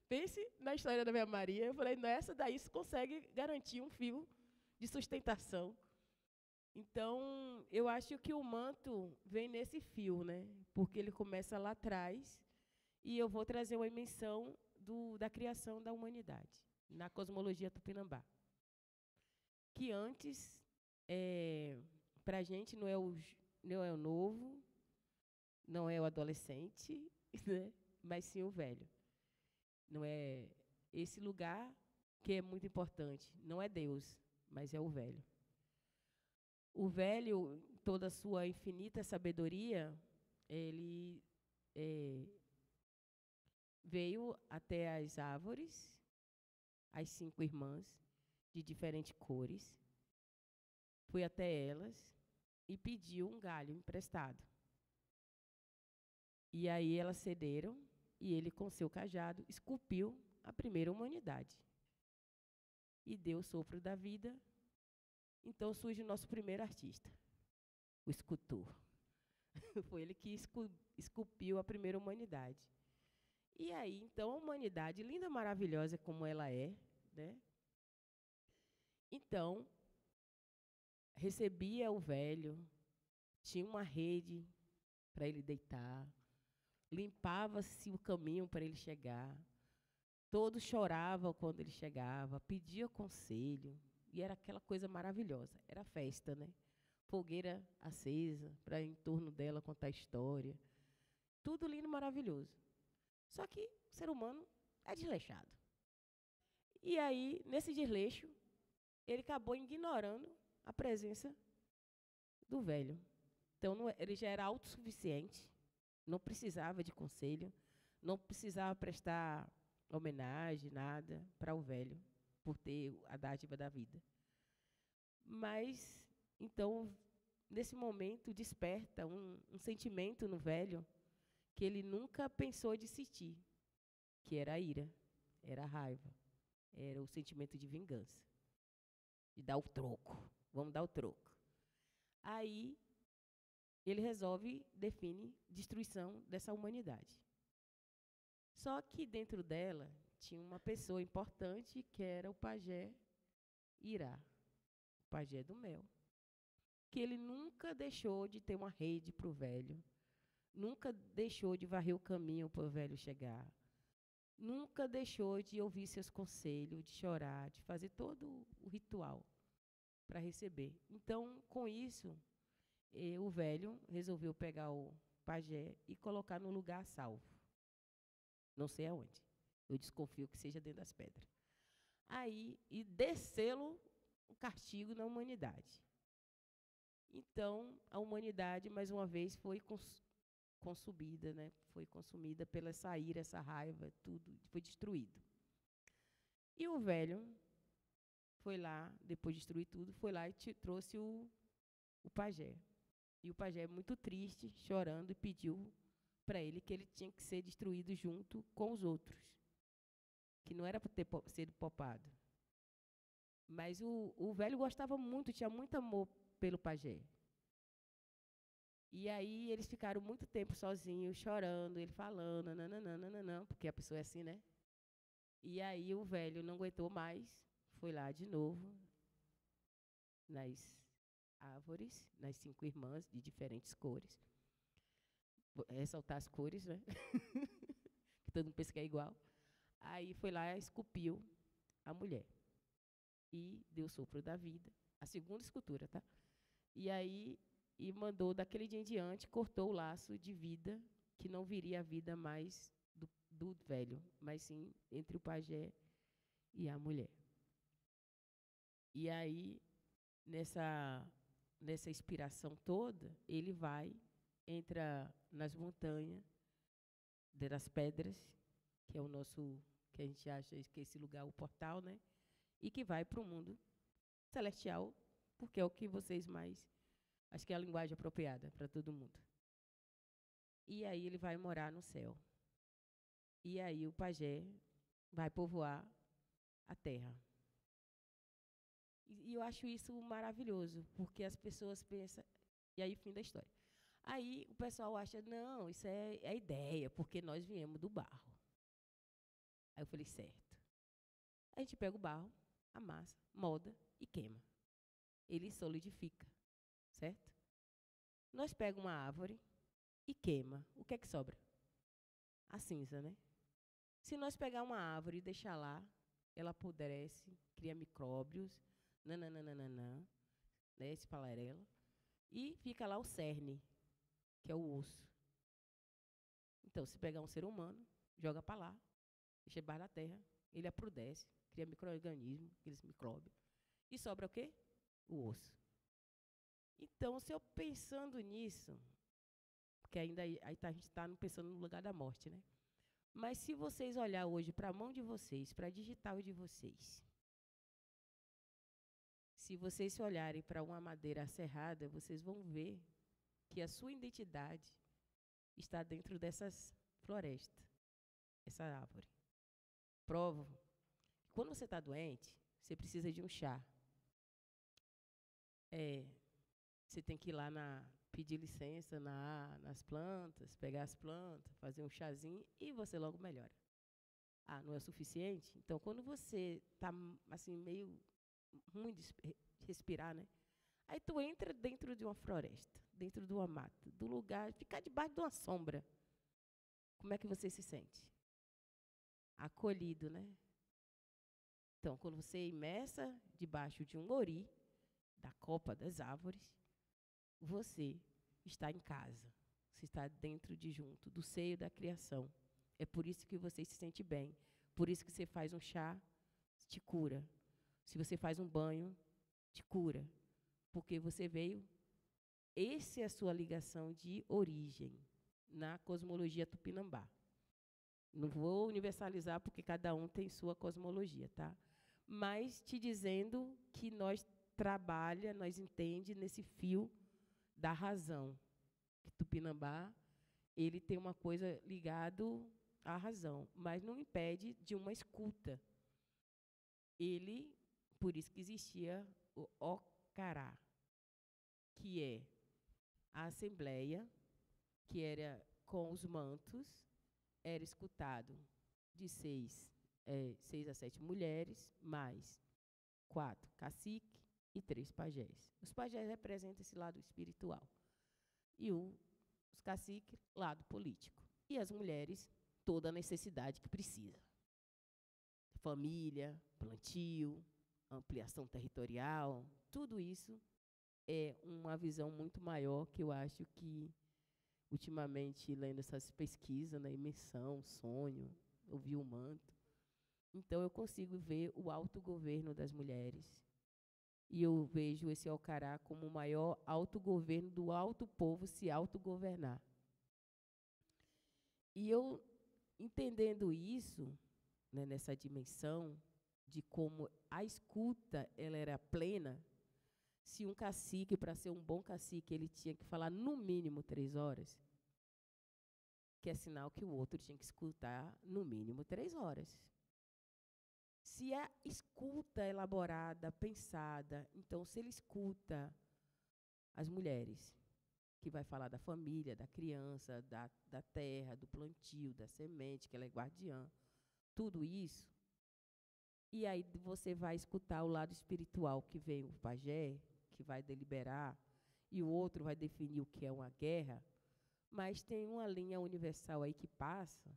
Pense na história da minha Maria. Eu falei, nessa daí se consegue garantir um fio de sustentação. Então, eu acho que o manto vem nesse fio, né? Porque ele começa lá atrás e eu vou trazer uma menção da criação da humanidade, na cosmologia tupinambá. Que antes, para a gente, não é o novo, não é o adolescente, né? Mas sim o velho. Não é esse lugar que é muito importante. Não é Deus, mas é o velho. O velho, toda a sua infinita sabedoria, ele veio até as árvores, as 5 irmãs, de diferentes cores, foi até elas e pediu um galho emprestado. E aí elas cederam, e ele, com seu cajado, esculpiu a primeira humanidade. E deu o sopro da vida. Então surge o nosso primeiro artista, o escultor. Foi ele que esculpiu a primeira humanidade. E aí, então, a humanidade, linda, maravilhosa como ela é, né? Então, recebia o velho, tinha uma rede para ele deitar, limpava-se o caminho para ele chegar, todos choravam quando ele chegava, pedia conselho, e era aquela coisa maravilhosa, era festa, né? Fogueira acesa, para em torno dela contar história, tudo lindo, maravilhoso. Só que o ser humano é desleixado. E aí, nesse desleixo, ele acabou ignorando a presença do velho. Então, ele já era autossuficiente, não precisava de conselho, não precisava prestar homenagem, nada, para o velho, por ter a dádiva da vida. Mas, então, nesse momento, desperta um sentimento no velho que ele nunca pensou de sentir, que era a ira, era a raiva, era o sentimento de vingança, de dar o troco, vamos dar o troco. Aí, ele define destruição dessa humanidade. Só que dentro dela tinha uma pessoa importante que era o pajé Irá, o pajé do mel, que ele nunca deixou de ter uma rede para o velho, nunca deixou de varrer o caminho para o velho chegar, nunca deixou de ouvir seus conselhos, de chorar, de fazer todo o ritual para receber. Então, com isso, o velho resolveu pegar o pajé e colocar no lugar salvo. Não sei aonde. Eu desconfio que seja dentro das pedras. Aí, e descê-lo o castigo na humanidade. Então, a humanidade, mais uma vez, foi consumida, né? Foi consumida pela essa ira, essa raiva, tudo foi destruído. E o velho foi lá, depois de destruir tudo, foi lá e trouxe o pajé. E o pajé, muito triste, chorando, e pediu para ele que ele tinha que ser destruído junto com os outros, que não era para ter sido poupado. Mas o velho gostava muito, tinha muito amor pelo pajé. E aí eles ficaram muito tempo sozinhos, chorando, ele falando, nananana, porque a pessoa é assim, né? E aí o velho não aguentou mais, foi lá de novo, nas árvores, nas 5 irmãs, de diferentes cores. Vou ressaltar as cores, né? Que todo mundo pensa que é igual. Aí foi lá e esculpiu a mulher. E deu o sopro da vida. A segunda escultura, tá? E aí, mandou, daquele dia em diante, cortou o laço de vida, que não viria a vida mais do velho, mas sim entre o pajé e a mulher. E aí, nessa inspiração toda, ele entra nas montanhas, das pedras, que é o nosso, que a gente acha que é esse lugar, o portal, né? E que vai para o mundo celestial, porque é o que vocês mais, acho que é a linguagem apropriada para todo mundo. e aí ele vai morar no céu. E aí o pajé vai povoar a terra. E eu acho isso maravilhoso, porque as pessoas pensam... E aí, fim da história. Aí o pessoal acha, não, isso é ideia, porque nós viemos do barro. Aí eu falei, certo. A gente pega o barro, amassa, molda e queima. Ele solidifica, certo? Nós pegamos uma árvore e queima. O que é que sobra? A cinza, né? Se nós pegar uma árvore e deixar lá, ela apodrece, cria micróbios, nananana, né, espalharela, e fica lá o cerne, que é o osso. Então, se pegar um ser humano, joga para lá, deixa debaixo da terra, ele apodrece, cria micro-organismo, aqueles micróbios, e sobra o quê? O osso. Então, se eu pensando nisso, porque ainda aí a gente está pensando no lugar da morte, né? Mas se vocês olhar hoje para a mão de vocês, para a digital de vocês, se vocês olharem para uma madeira serrada, vocês vão ver que a sua identidade está dentro dessas florestas, essa árvore. Provo que quando você está doente, você precisa de um chá. Você tem que ir lá pedir licença nas plantas, pegar as plantas, fazer um chazinho e você logo melhora. Ah, não é o suficiente? Então, quando você está assim, meio ruim de respirar, né? Aí tu entra dentro de uma floresta, dentro de uma mata, do lugar, ficar debaixo de uma sombra. Como é que você se sente? Acolhido, né? Então, quando você é imersa debaixo de um ori, da copa das árvores, você está em casa. Você está dentro de junto, do seio da criação. É por isso que você se sente bem. Por isso que você faz um chá, te cura. Se você faz um banho, te cura. Porque você veio... Essa é a sua ligação de origem na cosmologia tupinambá. Não vou universalizar porque cada um tem sua cosmologia, tá? Mas te dizendo que nós trabalha, nós entende nesse fio da razão. Que Tupinambá, ele tem uma coisa ligado à razão, mas não impede de uma escuta. Ele, por isso que existia o Ocará, que é a assembleia, que era com os mantos, era escutado de 6 a 7 mulheres, mais 4 caciques e 3 pajés. Os pajés representam esse lado espiritual. E os caciques, lado político. E as mulheres, toda a necessidade que precisa. Família, plantio, ampliação territorial, tudo isso é uma visão muito maior que eu acho que, ultimamente, lendo essas pesquisas, na imersão, sonho, ouvi o manto, então eu consigo ver o autogoverno das mulheres. E eu vejo esse Ocará como o maior autogoverno do alto povo se autogovernar. E eu, entendendo isso, né, nessa dimensão de como a escuta ela era plena, se um cacique, para ser um bom cacique, ele tinha que falar no mínimo 3 horas, que é sinal que o outro tinha que escutar no mínimo 3 horas. Se a escuta elaborada, pensada, então se ele escuta as mulheres, que vai falar da família, da criança, da terra, do plantio, da semente, que ela é guardiã, tudo isso, e aí você vai escutar o lado espiritual, que vem o pajé, que vai deliberar, e o outro vai definir o que é uma guerra, mas tem uma linha universal aí que passa,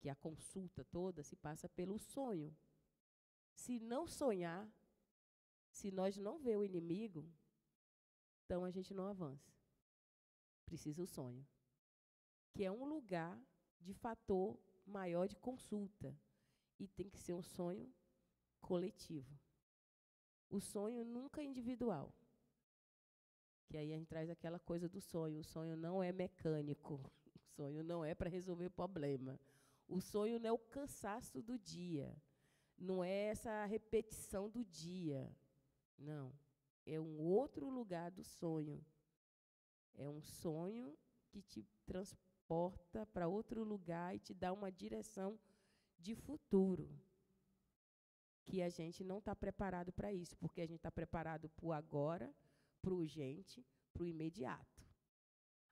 que a consulta toda se passa pelo sonho. Se não sonhar, se nós não ver o inimigo, então a gente não avança. Precisa o sonho, que é um lugar de fator maior de consulta. E tem que ser um sonho coletivo. O sonho nunca é individual. Que aí a gente traz aquela coisa do sonho. O sonho não é mecânico. O sonho não é para resolver problema. O sonho não é o cansaço do dia. Não é essa repetição do dia. Não. É um outro lugar do sonho. É um sonho que te porta para outro lugar e te dá uma direção de futuro. Que a gente não está preparado para isso, porque a gente está preparado para o agora, para o urgente, para o imediato.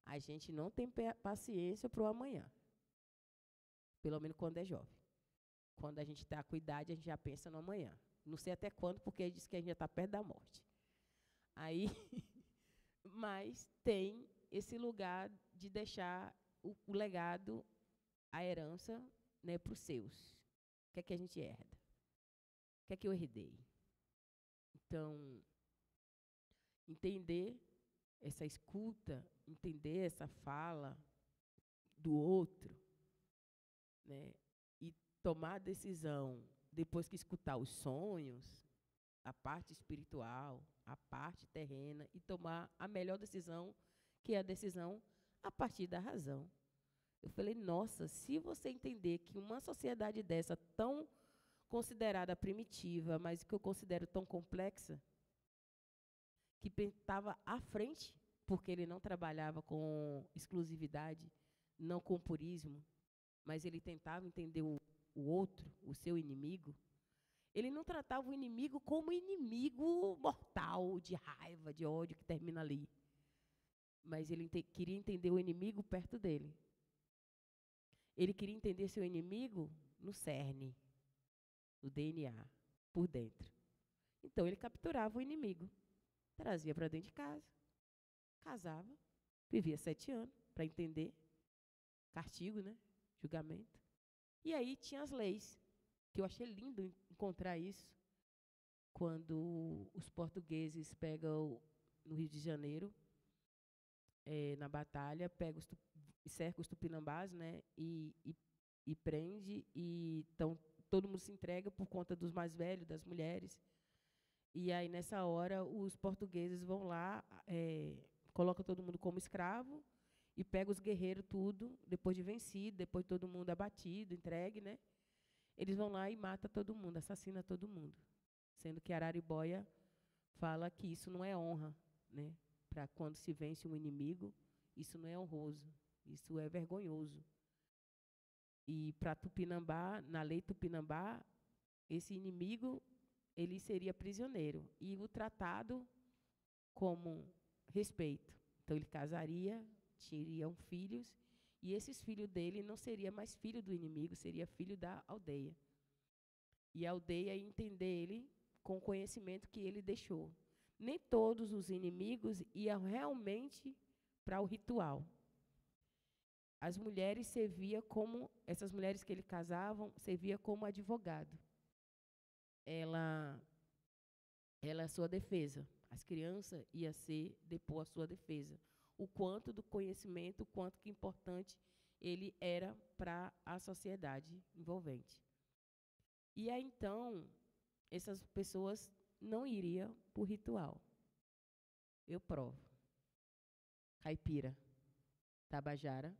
A gente não tem paciência para o amanhã. Pelo menos quando é jovem. Quando a gente está com idade, a gente já pensa no amanhã. Não sei até quando, porque diz que a gente já está perto da morte. Aí, mas tem esse lugar de deixar o legado, a herança, né, para os seus. O que é que a gente herda? O que é que eu herdei? Então, entender essa escuta, entender essa fala do outro, né, e tomar a decisão, depois que escutar os sonhos, a parte espiritual, a parte terrena, e tomar a melhor decisão, que é a decisão a partir da razão. Eu falei, nossa, se você entender que uma sociedade dessa tão considerada primitiva, mas que eu considero tão complexa, que estava à frente, porque ele não trabalhava com exclusividade, não com purismo, mas ele tentava entender o outro, o seu inimigo. Ele não tratava o inimigo como inimigo mortal, de raiva, de ódio, que termina ali. Mas ele queria entender o inimigo perto dele. Ele queria entender seu inimigo no cerne, no DNA, por dentro. Então, ele capturava o inimigo, trazia para dentro de casa, casava, vivia 7 anos para entender, castigo, né? Julgamento. E aí tinha as leis, que eu achei lindo encontrar isso, quando os portugueses pegam no Rio de Janeiro, na batalha, cerca os tupinambás, né? E prende, e então todo mundo se entrega por conta dos mais velhos, das mulheres. E aí, nessa hora, os portugueses vão lá, colocam todo mundo como escravo e pegam os guerreiros tudo, depois de vencido, depois de todo mundo abatido, entregue, né? Eles vão lá e matam todo mundo, assassinam todo mundo. Sendo que Araribóia fala que isso não é honra, né? Para quando se vence um inimigo, isso não é honroso, isso é vergonhoso. E para Tupinambá, na lei Tupinambá, esse inimigo, ele seria prisioneiro. E o tratado como respeito. Então, ele casaria, teriam filhos, e esses filhos dele não seria mais filho do inimigo, seria filho da aldeia. E a aldeia ia entender ele com o conhecimento que ele deixou. Nem todos os inimigos iam realmente para o ritual. As mulheres serviam como, essas mulheres que ele casavam, serviam como advogado. Ela é a sua defesa. As crianças iam depor a sua defesa. O quanto do conhecimento, o quanto que importante ele era para a sociedade envolvente. E aí, então, essas pessoas não iriam para o ritual. Eu provo. Caipira, Tabajara,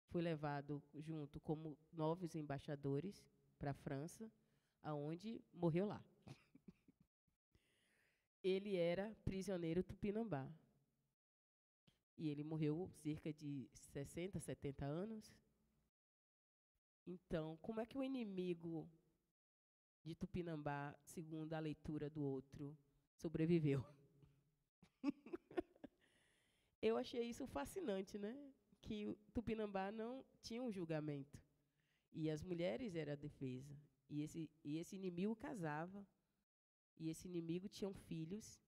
foi levado junto como novos embaixadores para a França, aonde morreu lá. Ele era prisioneiro tupinambá. E ele morreu cerca de 60, 70 anos. Então, como é que o inimigo de Tupinambá, segundo a leitura do outro, sobreviveu? Eu achei isso fascinante, né? Que o Tupinambá não tinha um julgamento. E as mulheres eram a defesa. E esse inimigo casava. E esse inimigo tinha filhos.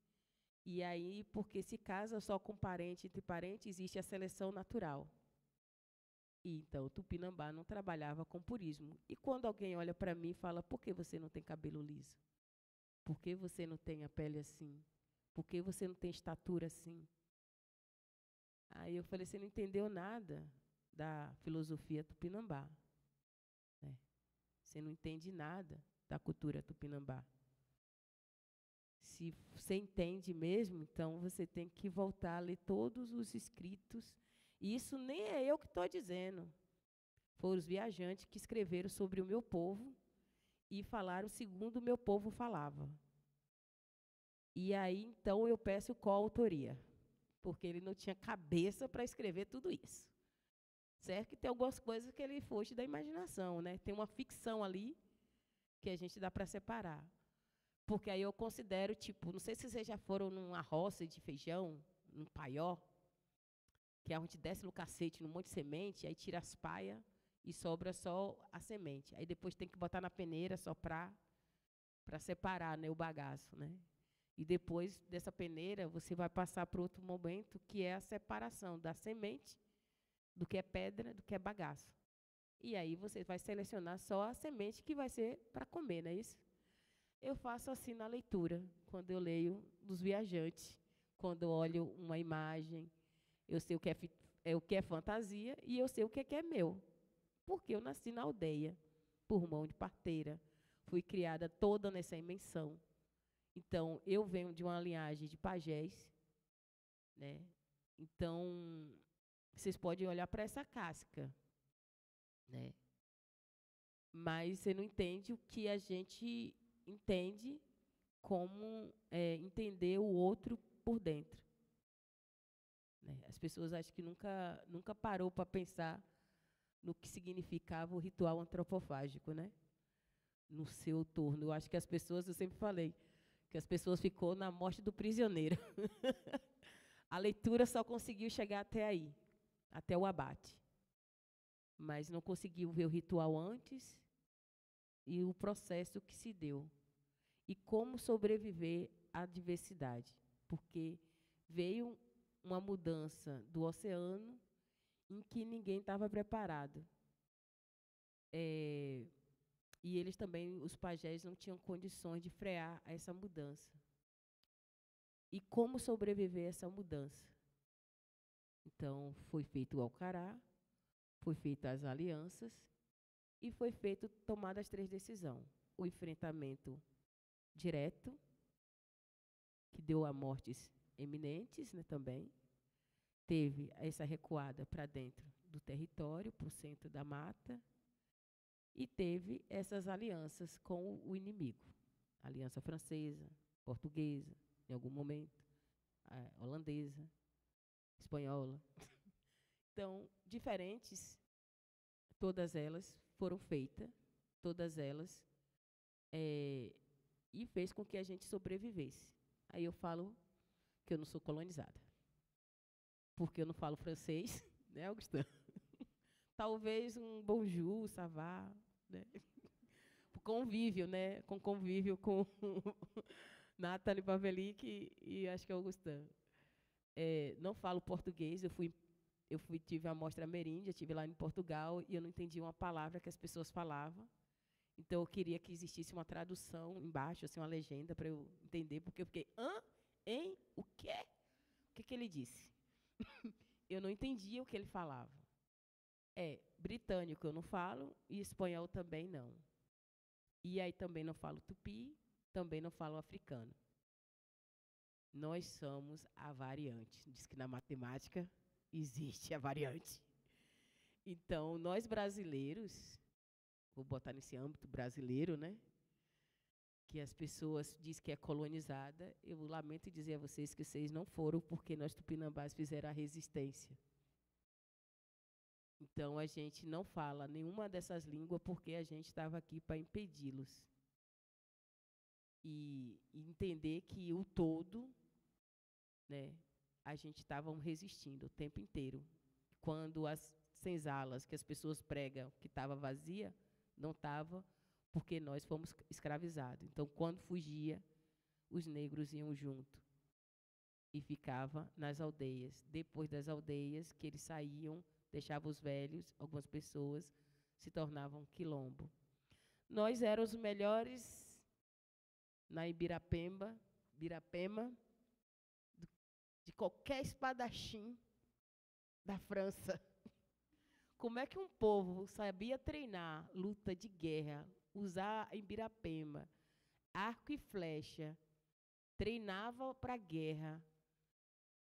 E aí, porque se casa só com parente, entre parentes, existe a seleção natural. E então, o Tupinambá não trabalhava com purismo. E quando alguém olha para mim e fala, por que você não tem cabelo liso? Por que você não tem a pele assim? Por que você não tem estatura assim? Aí eu falei, você não entendeu nada da filosofia Tupinambá. Né? Você não entende nada da cultura Tupinambá. Se você entende mesmo, então você tem que voltar a ler todos os escritos. E isso nem é eu que estou dizendo. Foram os viajantes que escreveram sobre o meu povo e falaram segundo o meu povo falava. E aí, então, eu peço coautoria, porque ele não tinha cabeça para escrever tudo isso. Certo que tem algumas coisas que ele foge da imaginação, né? Tem uma ficção ali que a gente dá para separar. Porque aí eu considero, tipo, não sei se vocês já foram numa roça de feijão, num paió, que é onde desce no cacete, num monte de semente, aí tira as paias e sobra só a semente. Aí depois tem que botar na peneira, soprar, para separar, né, o bagaço, né? E depois dessa peneira, você vai passar para outro momento, que é a separação da semente, do que é pedra, do que é bagaço. E aí você vai selecionar só a semente que vai ser para comer, não é isso? Eu faço assim na leitura, quando eu leio dos viajantes, quando eu olho uma imagem, eu sei o que é fantasia e eu sei o que é meu. Porque eu nasci na aldeia, por mão de parteira, fui criada toda nessa imensão. Então, eu venho de uma linhagem de pajés, né? Então, vocês podem olhar para essa casca, né? Mas você não entende o que a gente entende como entender o outro por dentro. Né? As pessoas acho que nunca parou para pensar no que significava o ritual antropofágico, né? No seu turno. Eu acho que as pessoas, eu sempre falei, que as pessoas ficou na morte do prisioneiro. A leitura só conseguiu chegar até aí, até o abate. Mas não conseguiu ver o ritual antes e o processo que se deu. E como sobreviver à diversidade. Porque veio uma mudança do oceano em que ninguém estava preparado. E eles também, os pajés, não tinham condições de frear essa mudança. E como sobreviver a essa mudança? Então, foi feito o alcará, foi feitas as alianças e foi feito tomada as 3 decisões. O enfrentamento direto, que deu a mortes eminentes, né, também. Teve essa recuada para dentro do território, para o centro da mata, e teve essas alianças com o inimigo. Aliança francesa, portuguesa, em algum momento, holandesa, espanhola. Então, diferentes, todas elas foram feitas, todas elas, e fez com que a gente sobrevivesse. Aí eu falo que eu não sou colonizada, porque eu não falo francês, né, Augustin? Talvez um bonjour, ça va, né? Convívio, né? Com convívio com Nathalie Pavelic e acho que é Augustin. Não falo português, tive a mostra ameríndia, estive lá em Portugal e eu não entendi uma palavra que as pessoas falavam. Então eu queria que existisse uma tradução embaixo, assim, uma legenda para eu entender, porque eu fiquei, hein? O quê? O que ele disse? Eu não entendia o que ele falava. Britânico eu não falo e espanhol também não. E aí também não falo tupi, também não falo africano. Nós somos a variante. Diz que na matemática existe a variante. Então, nós brasileiros, vou botar nesse âmbito brasileiro, né? Que as pessoas dizem que é colonizada, eu lamento dizer a vocês que vocês não foram, porque nós tupinambás fizeram a resistência. Então, a gente não fala nenhuma dessas línguas porque a gente estava aqui para impedi-los. E entender que o todo, né, a gente estava resistindo o tempo inteiro. Quando as senzalas que as pessoas pregam que estava vazia, não estava, porque nós fomos escravizados. Então, quando fugia, os negros iam junto e ficava nas aldeias. Depois das aldeias, que eles saíam, deixavam os velhos, algumas pessoas se tornavam quilombo. Nós éramos os melhores na Ibirapema, de qualquer espadachim da França. Como é que um povo sabia treinar luta de guerra, usar Ibirapema, arco e flecha, treinava para a guerra,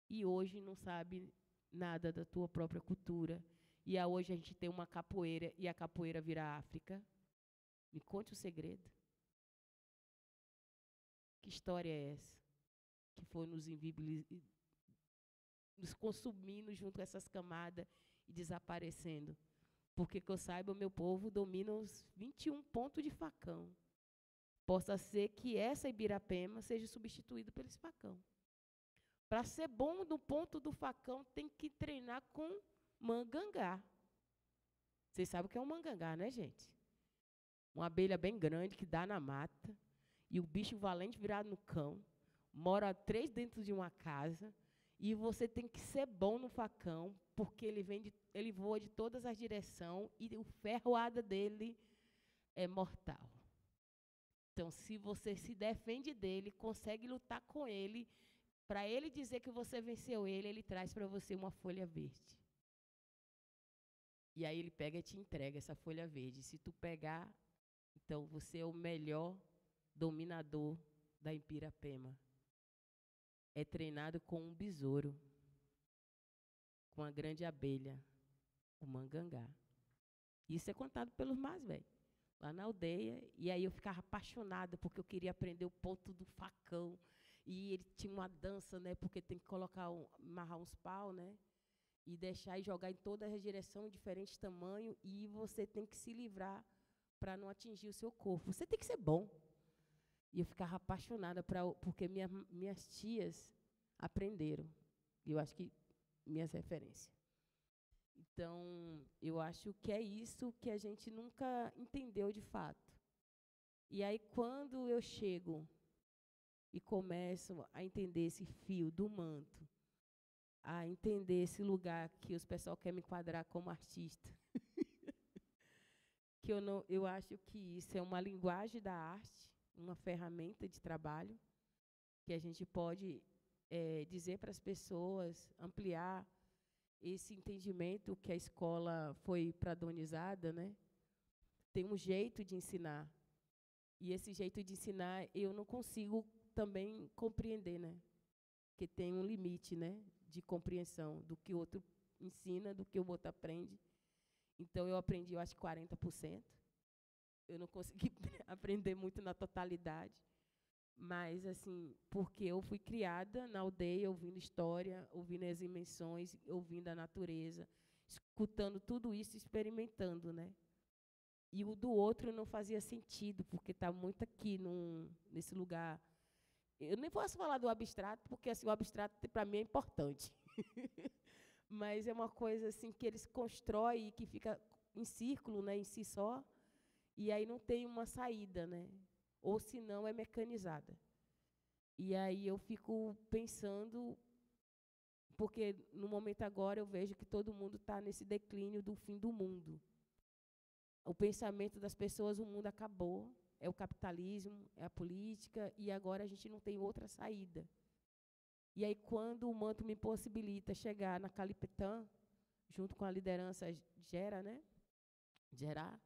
e hoje não sabe nada da tua própria cultura. E hoje a gente tem uma capoeira, e a capoeira vira África. Me conte o segredo. Que história é essa? Que foi nos consumindo junto com essas camadas e desaparecendo. Porque, que eu saiba, o meu povo domina os 21 pontos de facão. Possa ser que essa Ibirapema seja substituída pelo esse facão. Para ser bom no ponto do facão, tem que treinar com mangangá. Vocês sabem o que é um mangangá, né, gente? Uma abelha bem grande que dá na mata, e o bicho valente virado no cão, mora 3 dentro de uma casa, e você tem que ser bom no facão, porque ele voa de todas as direções, e o ferroada dele é mortal. Então, se você se defende dele, consegue lutar com ele, para ele dizer que você venceu ele, ele traz para você uma folha verde. E aí ele pega e te entrega essa folha verde. Se tu pegar, então você é o melhor dominador da Ibirapema. É treinado com um besouro, com a grande abelha, o mangangá. Isso é contado pelos mais velhos, lá na aldeia. E aí eu ficava apaixonada, porque eu queria aprender o ponto do facão. E ele tinha uma dança, né, porque tem que amarrar uns pau, né, e deixar e jogar em todas as direções, diferentes tamanhos, e você tem que se livrar para não atingir o seu corpo. Você tem que ser bom. E eu ficava apaixonada, porque minhas tias aprenderam. E eu acho que minhas referências. Então, eu acho que é isso que a gente nunca entendeu de fato. E aí, quando eu chego e começo a entender esse fio do manto, a entender esse lugar que os pessoal querem me enquadrar como artista, que eu acho que isso é uma linguagem da arte, uma ferramenta de trabalho, que a gente pode dizer para as pessoas, ampliar esse entendimento que a escola foi padronizada, né? Tem um jeito de ensinar. E esse jeito de ensinar eu não consigo também compreender, né? Porque tem um limite, né, de compreensão do que o outro ensina, do que o outro aprende. Então, eu aprendi, eu acho, 40%. Eu não consegui aprender muito na totalidade. Mas, assim, porque eu fui criada na aldeia, ouvindo história, ouvindo as dimensões, ouvindo a natureza, escutando tudo isso, experimentando, né? E o do outro não fazia sentido, porque está muito aqui, nesse lugar. Eu nem posso falar do abstrato, porque assim, o abstrato, para mim, é importante. Mas é uma coisa assim, que eles constroem e que fica em círculo, né, em si só, e aí não tem uma saída, né? Ou, se não, é mecanizada. E aí eu fico pensando, porque no momento agora eu vejo que todo mundo está nesse declínio do fim do mundo. O pensamento das pessoas, o mundo acabou, é o capitalismo, é a política, e agora a gente não tem outra saída. E aí, quando o manto me possibilita chegar na Calipetã, junto com a liderança Gera, né? Gerá.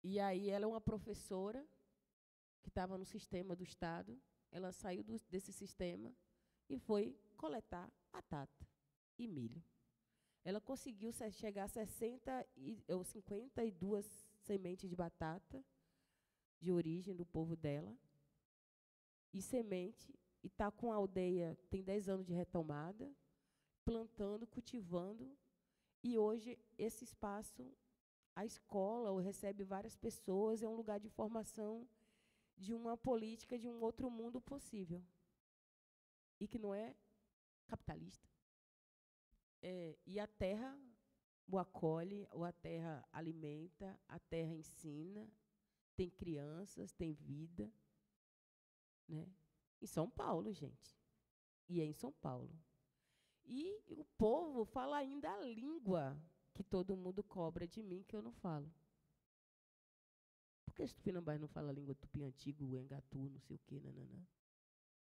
E aí ela é uma professora que estava no sistema do Estado, ela saiu desse sistema e foi coletar batata e milho. Ela conseguiu chegar a 52 sementes de batata, de origem do povo dela, e semente, e está com a aldeia, tem 10 anos de retomada, plantando, cultivando, e hoje esse espaço, a escola recebe várias pessoas, é um lugar de formação de uma política de um outro mundo possível, e que não é capitalista. E a terra o acolhe, ou a terra alimenta, a terra ensina, tem crianças, tem vida, né? Em São Paulo, gente. E é em São Paulo. E o povo fala ainda a língua que todo mundo cobra de mim, que eu não falo. Por que os tupinambás não falam a língua tupi antigo, o engatu, não sei o quê, nananã?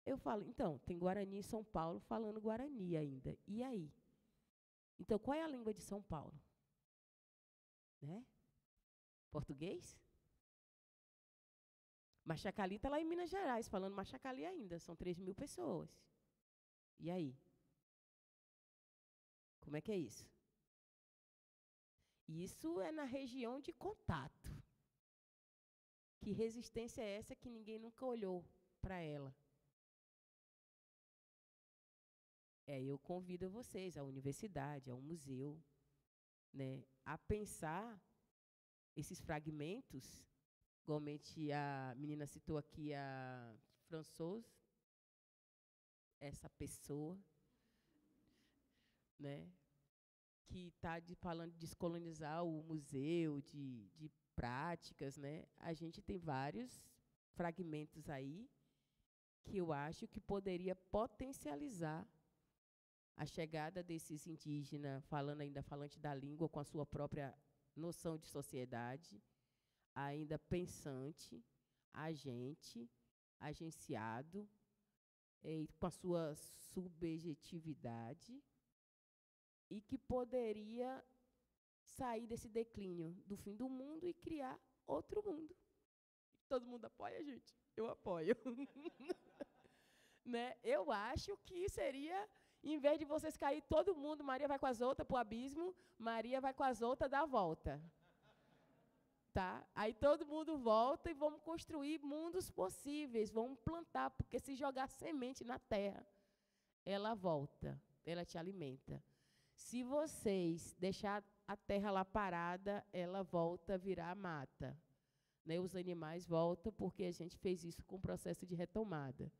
Eu falo, então, tem Guarani em São Paulo falando Guarani ainda. E aí? Então, qual é a língua de São Paulo? Né? Português? Machacali está lá em Minas Gerais, falando Machacali ainda. São 3.000 pessoas. E aí? Como é que é isso? Isso é na região de contato. Que resistência é essa que ninguém nunca olhou para ela? Eu convido vocês à universidade, ao museu, né, a pensar esses fragmentos, igualmente a menina citou aqui a Françoise, essa pessoa, né, que está falando de descolonizar o museu, de práticas, né? A gente tem vários fragmentos aí que eu acho que poderia potencializar a chegada desses indígenas, falante da língua, com a sua própria noção de sociedade, ainda pensante, agente, agenciado, com a sua subjetividade, e que poderia sair desse declínio do fim do mundo e criar outro mundo. Todo mundo apoia, gente? Eu apoio. Né? Eu acho que seria, em vez de vocês cair todo mundo, Maria vai com as outras para o abismo, Maria vai com as outras, dá a volta. Tá? Aí todo mundo volta e vamos construir mundos possíveis, vamos plantar, porque se jogar semente na terra, ela volta, ela te alimenta. Se vocês deixar a terra lá parada, ela volta a virar mata. Né? Os animais voltam porque a gente fez isso com o processo de retomada.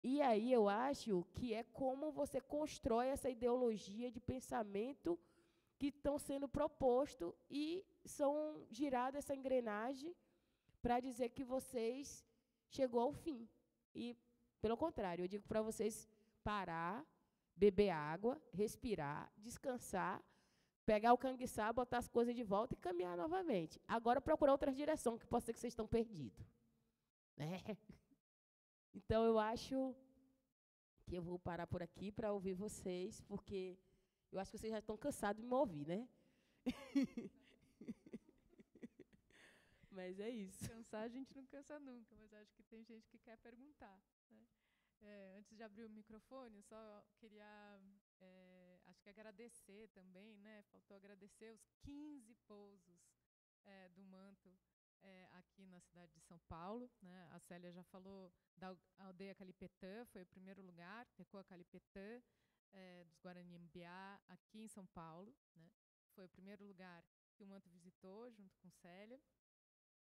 E aí eu acho que é como você constrói essa ideologia de pensamento que estão sendo proposto e são girada essa engrenagem para dizer que vocês chegou ao fim. E, pelo contrário, eu digo para vocês parar, beber água, respirar, descansar, pegar o canguiçá, botar as coisas de volta e caminhar novamente. Agora procurar outra direção, que pode ser que vocês estão perdidos. Né? Então, eu acho que eu vou parar por aqui para ouvir vocês, porque eu acho que vocês já estão cansados de me ouvir, né? Mas é isso. Cansar a gente não cansa nunca, mas acho que tem gente que quer perguntar. Né? Antes de abrir o microfone, eu só queria, acho que agradecer também, né? Faltou agradecer os 15 pousos do manto aqui na cidade de São Paulo. Né? A Célia já falou da aldeia Calipetã, foi o primeiro lugar, Tecoa Calipetã, dos Guarani-Mbiá, aqui em São Paulo. Né? Foi o primeiro lugar que o manto visitou, junto com Célia.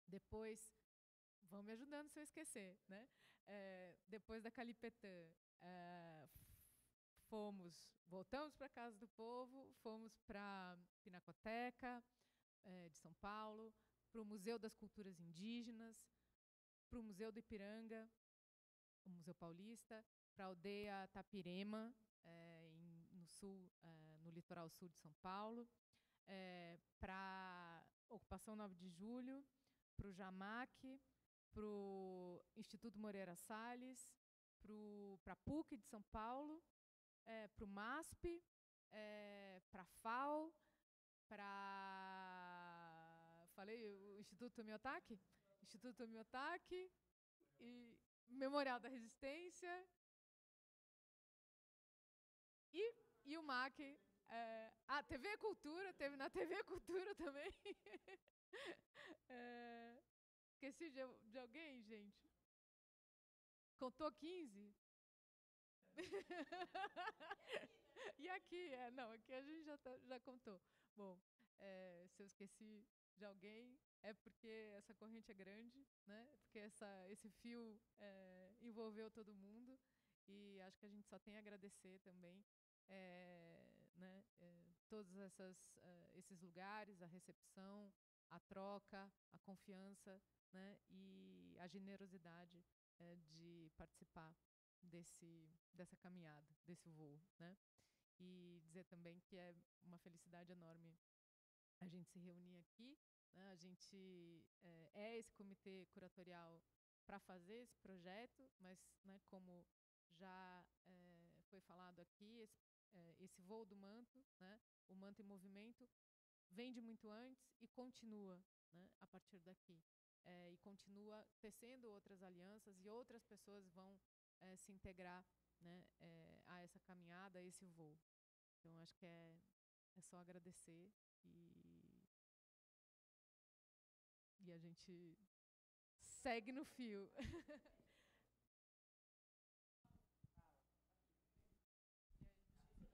Depois, vão me ajudando se eu esquecer, né? Depois da Calipetã, voltamos para a Casa do Povo, fomos para a Pinacoteca de São Paulo, para o Museu das Culturas Indígenas, para o Museu do Ipiranga, o Museu Paulista, para a aldeia Tapirema, no sul, no litoral sul de São Paulo, para a Ocupação 9 de Julho, para o Jamac, para o Instituto Moreira Salles, para a PUC de São Paulo, para o MASP, para a FAO, para... Falei o Instituto Tomiotaki? Instituto Tomiotaki, e Memorial da Resistência, e o MAC. TV Cultura, teve na TV Cultura também. Esqueci de alguém, gente? Contou 15? E aqui? Não, aqui a gente já contou. Bom, se eu esqueci de alguém, é porque essa corrente é grande, né? Porque esse fio envolveu todo mundo, e acho que a gente só tem a agradecer também né? Todos esses lugares, a recepção, a troca, a confiança, né? E a generosidade de participar dessa caminhada, desse voo. Né? E dizer também que é uma felicidade enorme a gente se reunir aqui. Né? A gente esse comitê curatorial para fazer esse projeto, mas, né, como já foi falado aqui, esse voo do manto, né, o Manto em Movimento, vem de muito antes e continua, né, a partir daqui. E continua tecendo outras alianças, e outras pessoas vão se integrar, né, a essa caminhada, a esse voo. Então, acho que é só agradecer, e a gente segue no fio.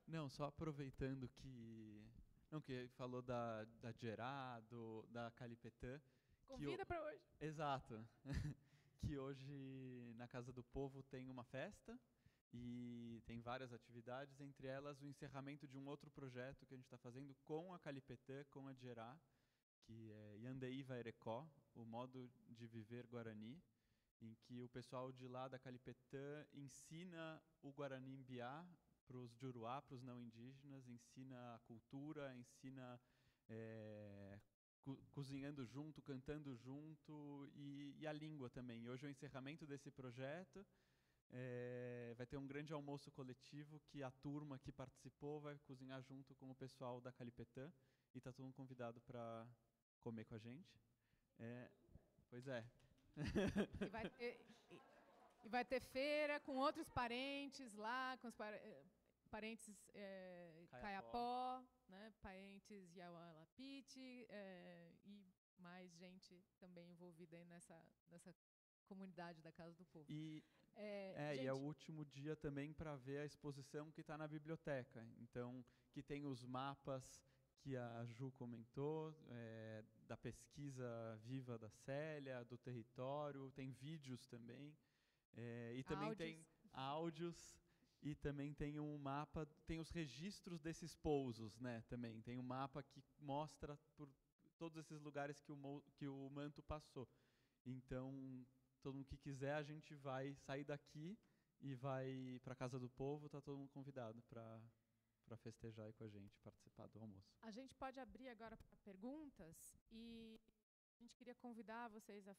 Não, só aproveitando que Não, que falou da Gerá, da Calipetã. Convida para hoje. Exato. Que hoje na Casa do Povo tem uma festa e tem várias atividades, entre elas o encerramento de um outro projeto que a gente está fazendo com a Calipetã, com a Gerá, que é Yandei Vairecó, o modo de viver Guarani, em que o pessoal de lá da Calipetã ensina o Guarani Mbiá para os Juruá, para os não indígenas, ensina a cultura, ensina cozinhando junto, cantando junto e a língua também. E hoje é o encerramento desse projeto. Vai ter um grande almoço coletivo que a turma que participou vai cozinhar junto com o pessoal da Calipetã e está todo mundo convidado para comer com a gente. Pois é. E vai ter feira com outros parentes lá, com os parentes Caiapó, né, parentes Yaualapiti, e mais gente também envolvida aí nessa comunidade da Casa do Povo. E é o último dia também para ver a exposição que está na biblioteca. Então, que tem os mapas que a Ju comentou, da pesquisa viva da Célia, do território, tem vídeos também, e também tem áudios, e também tem um mapa, tem os registros desses pousos, né, também. Tem um mapa que mostra por todos esses lugares que o manto passou. Então, todo mundo que quiser, a gente vai sair daqui e vai para a Casa do Povo, está todo mundo convidado para festejar aí com a gente, participar do almoço. A gente pode abrir agora para perguntas e a gente queria convidar vocês a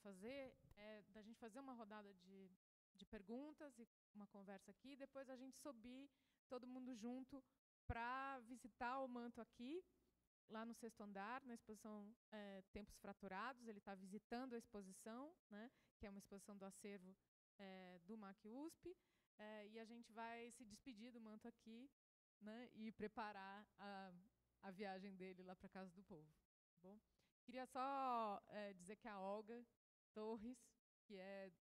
da gente fazer uma rodada de perguntas e uma conversa aqui, depois a gente subir todo mundo junto para visitar o manto aqui, lá no 6º andar, na exposição Tempos Fraturados. Ele está visitando a exposição, né, que é uma exposição do acervo do MAC USP, e a gente vai se despedir do manto aqui, né, e preparar a viagem dele lá para a Casa do Povo. Bom, queria só dizer que a Olga Torres, que é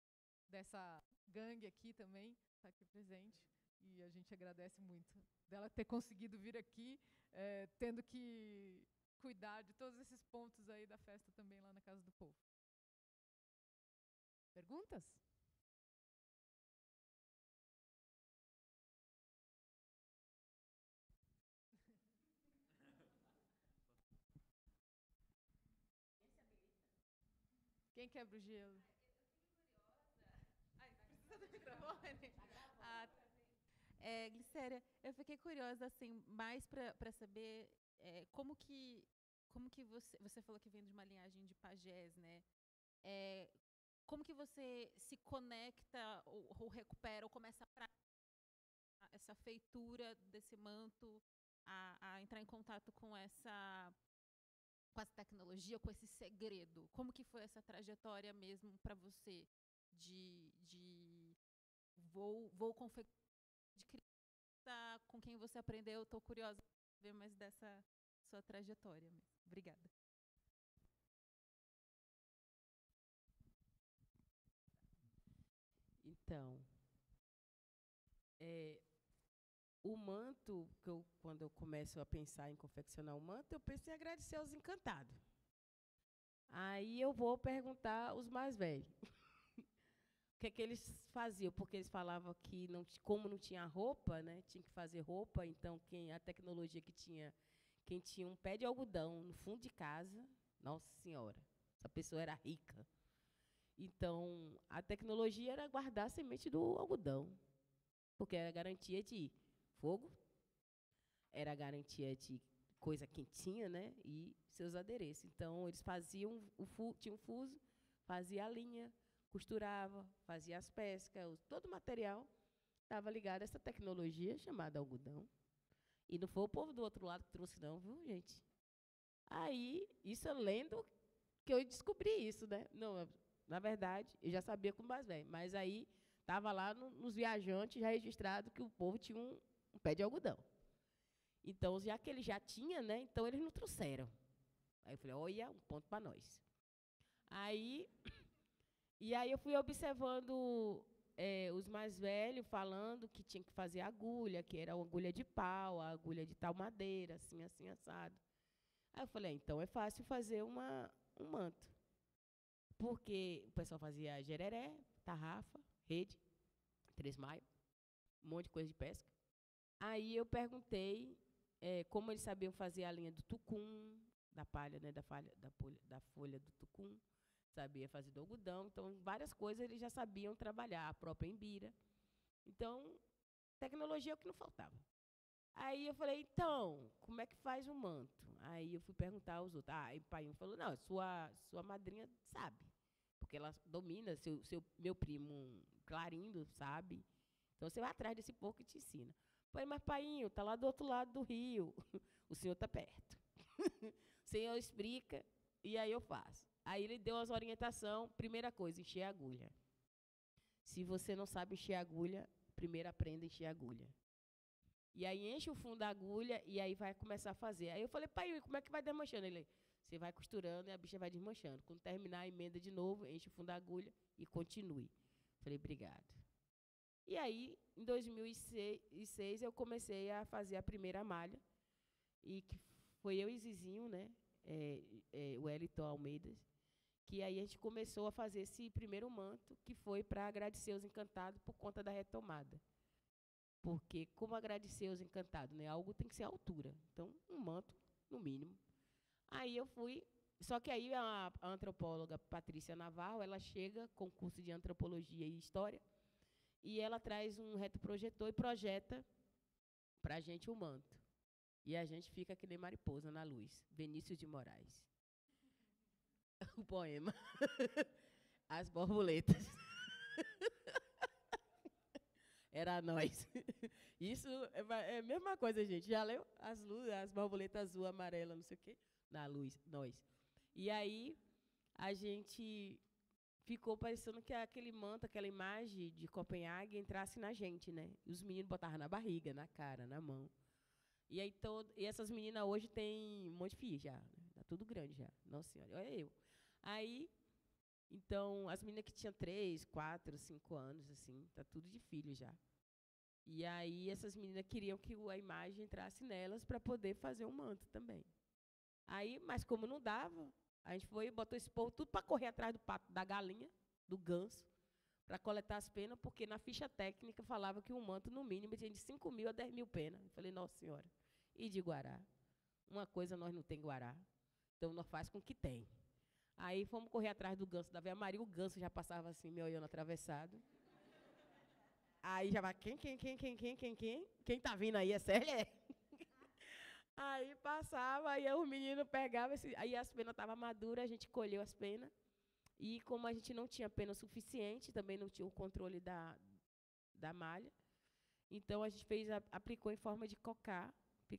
dessa gangue aqui também, está aqui presente, e a gente agradece muito dela ter conseguido vir aqui, tendo que cuidar de todos esses pontos aí da festa também lá na Casa do Povo. Perguntas? Quem quebra o gelo? Precisa do microfone? Glicéria, eu fiquei curiosa assim, mais para saber como que você falou que vem de uma linhagem de pajés, né? Como que você se conecta ou recupera ou começa a praticar essa feitura desse manto, a entrar em contato com essa tecnologia, com esse segredo? Como que foi essa trajetória mesmo para você de vou confeccionar, de criar com quem você aprendeu? Estou curiosa para ver mais dessa sua trajetória mesmo. Obrigada. Então, o manto, quando eu começo a pensar em confeccionar o manto, eu penso em agradecer aos encantados. Aí eu vou perguntar os mais velhos. O que eles faziam? Porque eles falavam que, como não tinha roupa, né, tinha que fazer roupa, então a tecnologia que tinha, quem tinha um pé de algodão no fundo de casa, nossa senhora, essa pessoa era rica. Então, a tecnologia era guardar a semente do algodão, porque era garantia de fogo, era garantia de coisa quentinha, né, e seus adereços. Então, eles faziam, tinha um fuso, fazia a linha, costurava, fazia as pescas, todo o material estava ligado a essa tecnologia chamada algodão. E não foi o povo do outro lado que trouxe, não, viu, gente? Aí, isso é lendo que eu descobri isso, né? Não, na verdade, eu já sabia com mais velho, mas aí estava lá nos viajantes já registrado que o povo tinha um pé de algodão. Então, já que ele já tinha, né? Então, eles não trouxeram. Aí eu falei, olha, um ponto para nós. E aí eu fui observando os mais velhos falando que tinha que fazer agulha, que era uma agulha de pau, a agulha de tal madeira, assim, assim, assado. Aí eu falei, então é fácil fazer um manto. Porque o pessoal fazia jereré, tarrafa, rede, 3 maio, um monte de coisa de pesca. Aí eu perguntei como eles sabiam fazer a linha do tucum, da palha, né, da folha do tucum, sabia fazer do algodão. Então, várias coisas eles já sabiam trabalhar, a própria embira. Então, tecnologia é o que não faltava. Aí eu falei, então, como é que faz um manto? Aí eu fui perguntar aos outros. Aí o pai falou, não, sua madrinha sabe, porque ela domina, meu primo Clarindo sabe. Então, você vai atrás desse povo que te ensina. Falei, mas painho, está lá do outro lado do rio, o senhor está perto. O senhor explica, e aí eu faço. Aí ele deu as orientações, primeira coisa, encher a agulha. Se você não sabe encher a agulha, primeiro aprenda a encher a agulha. E aí enche o fundo da agulha e aí vai começar a fazer. Aí eu falei, pai, como é que vai desmanchando? Ele, você vai costurando e a bicha vai desmanchando. Quando terminar, emenda de novo, enche o fundo da agulha e continue. Falei, obrigado. E aí, em 2006, eu comecei a fazer a primeira malha. E que foi eu e Zizinho, né? O Wellington Almeida. Que aí a gente começou a fazer esse primeiro manto, que foi para agradecer os encantados por conta da retomada. Porque, como agradecer os encantados, né? Algo tem que ser à altura. Então, um manto, no mínimo. Aí eu fui... Só que aí a antropóloga Patrícia Navarro, ela chega com curso de antropologia e história, e ela traz um retroprojetor e projeta para a gente o manto. E a gente fica que nem mariposa na luz. Vinícius de Moraes. O poema. As borboletas. Era nós. Isso é a mesma coisa, gente. Já leu? As luzes, as borboletas azul, amarela, não sei o quê. Na luz, nós. E aí, a gente ficou parecendo que aquele manto, aquela imagem de Copenhague entrasse na gente, né? E os meninos botavam na barriga, na cara, na mão. E aí, e essas meninas hoje têm um monte de filho já. Tá tudo grande já. Nossa Senhora, olha eu. Aí, então, as meninas que tinham 3, 4, 5 anos, assim, tá tudo de filho já. E aí, essas meninas queriam que a imagem entrasse nelas para poder fazer um manto também. Aí, mas como não dava, a gente foi e botou esse povo tudo para correr atrás do pato, da galinha, do ganso, para coletar as penas, porque na ficha técnica falava que um manto, no mínimo, tinha de 5 mil a 10 mil penas. Eu falei, nossa senhora, e de guará? Uma coisa nós não tem guará, então nós faz com o que tem. Aí fomos correr atrás do ganso da Ave Maria, o ganso já passava assim, me olhando atravessado. Aí já vai, quem? Quem tá vindo aí? É Célia? Aí passava, aí os meninos pegavam, aí as penas estavam maduras, a gente colheu as penas. E como a gente não tinha pena suficiente, também não tinha o controle da malha, então a gente aplicou em forma de cocá,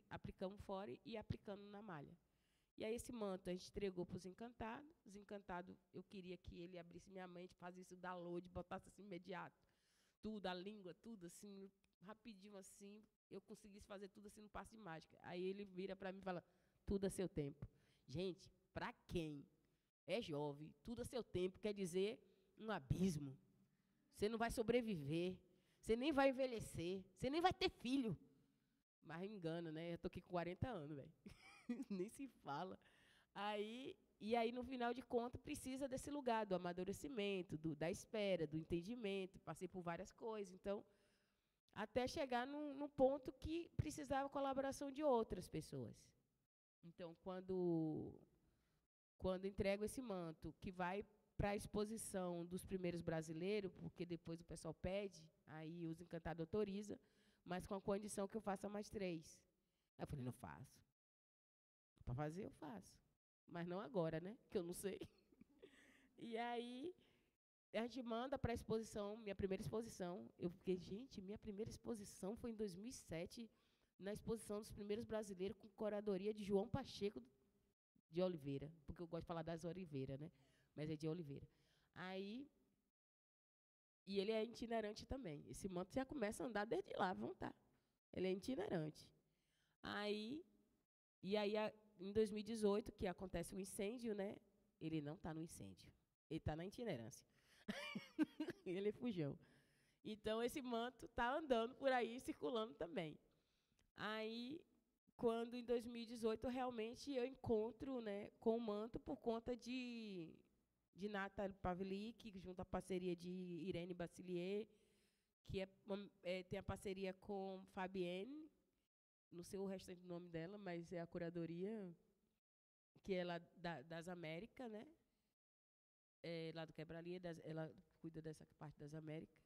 aplicamos fora e aplicando na malha. E aí esse manto a gente entregou para os encantados. Os encantados, eu queria que ele abrisse minha mente, fazia isso da load, botasse assim imediato. Tudo, a língua, tudo assim, rapidinho assim. Eu conseguisse fazer tudo assim no passo de mágica. Aí ele vira para mim e fala, tudo a seu tempo. Gente, para quem é jovem, tudo a seu tempo quer dizer um abismo. Você não vai sobreviver, você nem vai envelhecer, você nem vai ter filho. Mas engano, né? Eu tô aqui com 40 anos, velho. Nem se fala. E aí, no final de contas, precisa desse lugar, do amadurecimento, da espera, do entendimento. Passei por várias coisas. Então, até chegar num ponto que precisava colaboração de outras pessoas. Então, quando entrego esse manto, que vai para a exposição dos primeiros brasileiros, porque depois o pessoal pede, aí os encantados autorizam, mas com a condição que eu faça mais 3. Aí eu falei, não faço. Para fazer, eu faço. Mas não agora, né? Que eu não sei. E aí, a gente manda para a exposição, minha primeira exposição. Eu fiquei, gente, minha primeira exposição foi em 2007, na exposição dos primeiros brasileiros, com curadoria de João Pacheco de Oliveira, porque eu gosto de falar das Oliveiras, né? Mas é de Oliveira. Aí, e ele é itinerante também. Esse manto já começa a andar desde lá, vão tá? Ele é itinerante. E aí, em 2018, que acontece o incêndio, né? Ele não está no incêndio. Ele está na itinerância. Ele fugiu. Então, esse manto está andando por aí, circulando também. Aí, quando, em 2018, realmente eu encontro, né, com o manto por conta de Nathalie Pavlik, junto à parceria de Irene Bacilier, que tem a parceria com Fabienne, não sei o restante do nome dela, mas é a curadoria, que é lá das Américas, né? Lá do Quebralia, ela cuida dessa parte das Américas.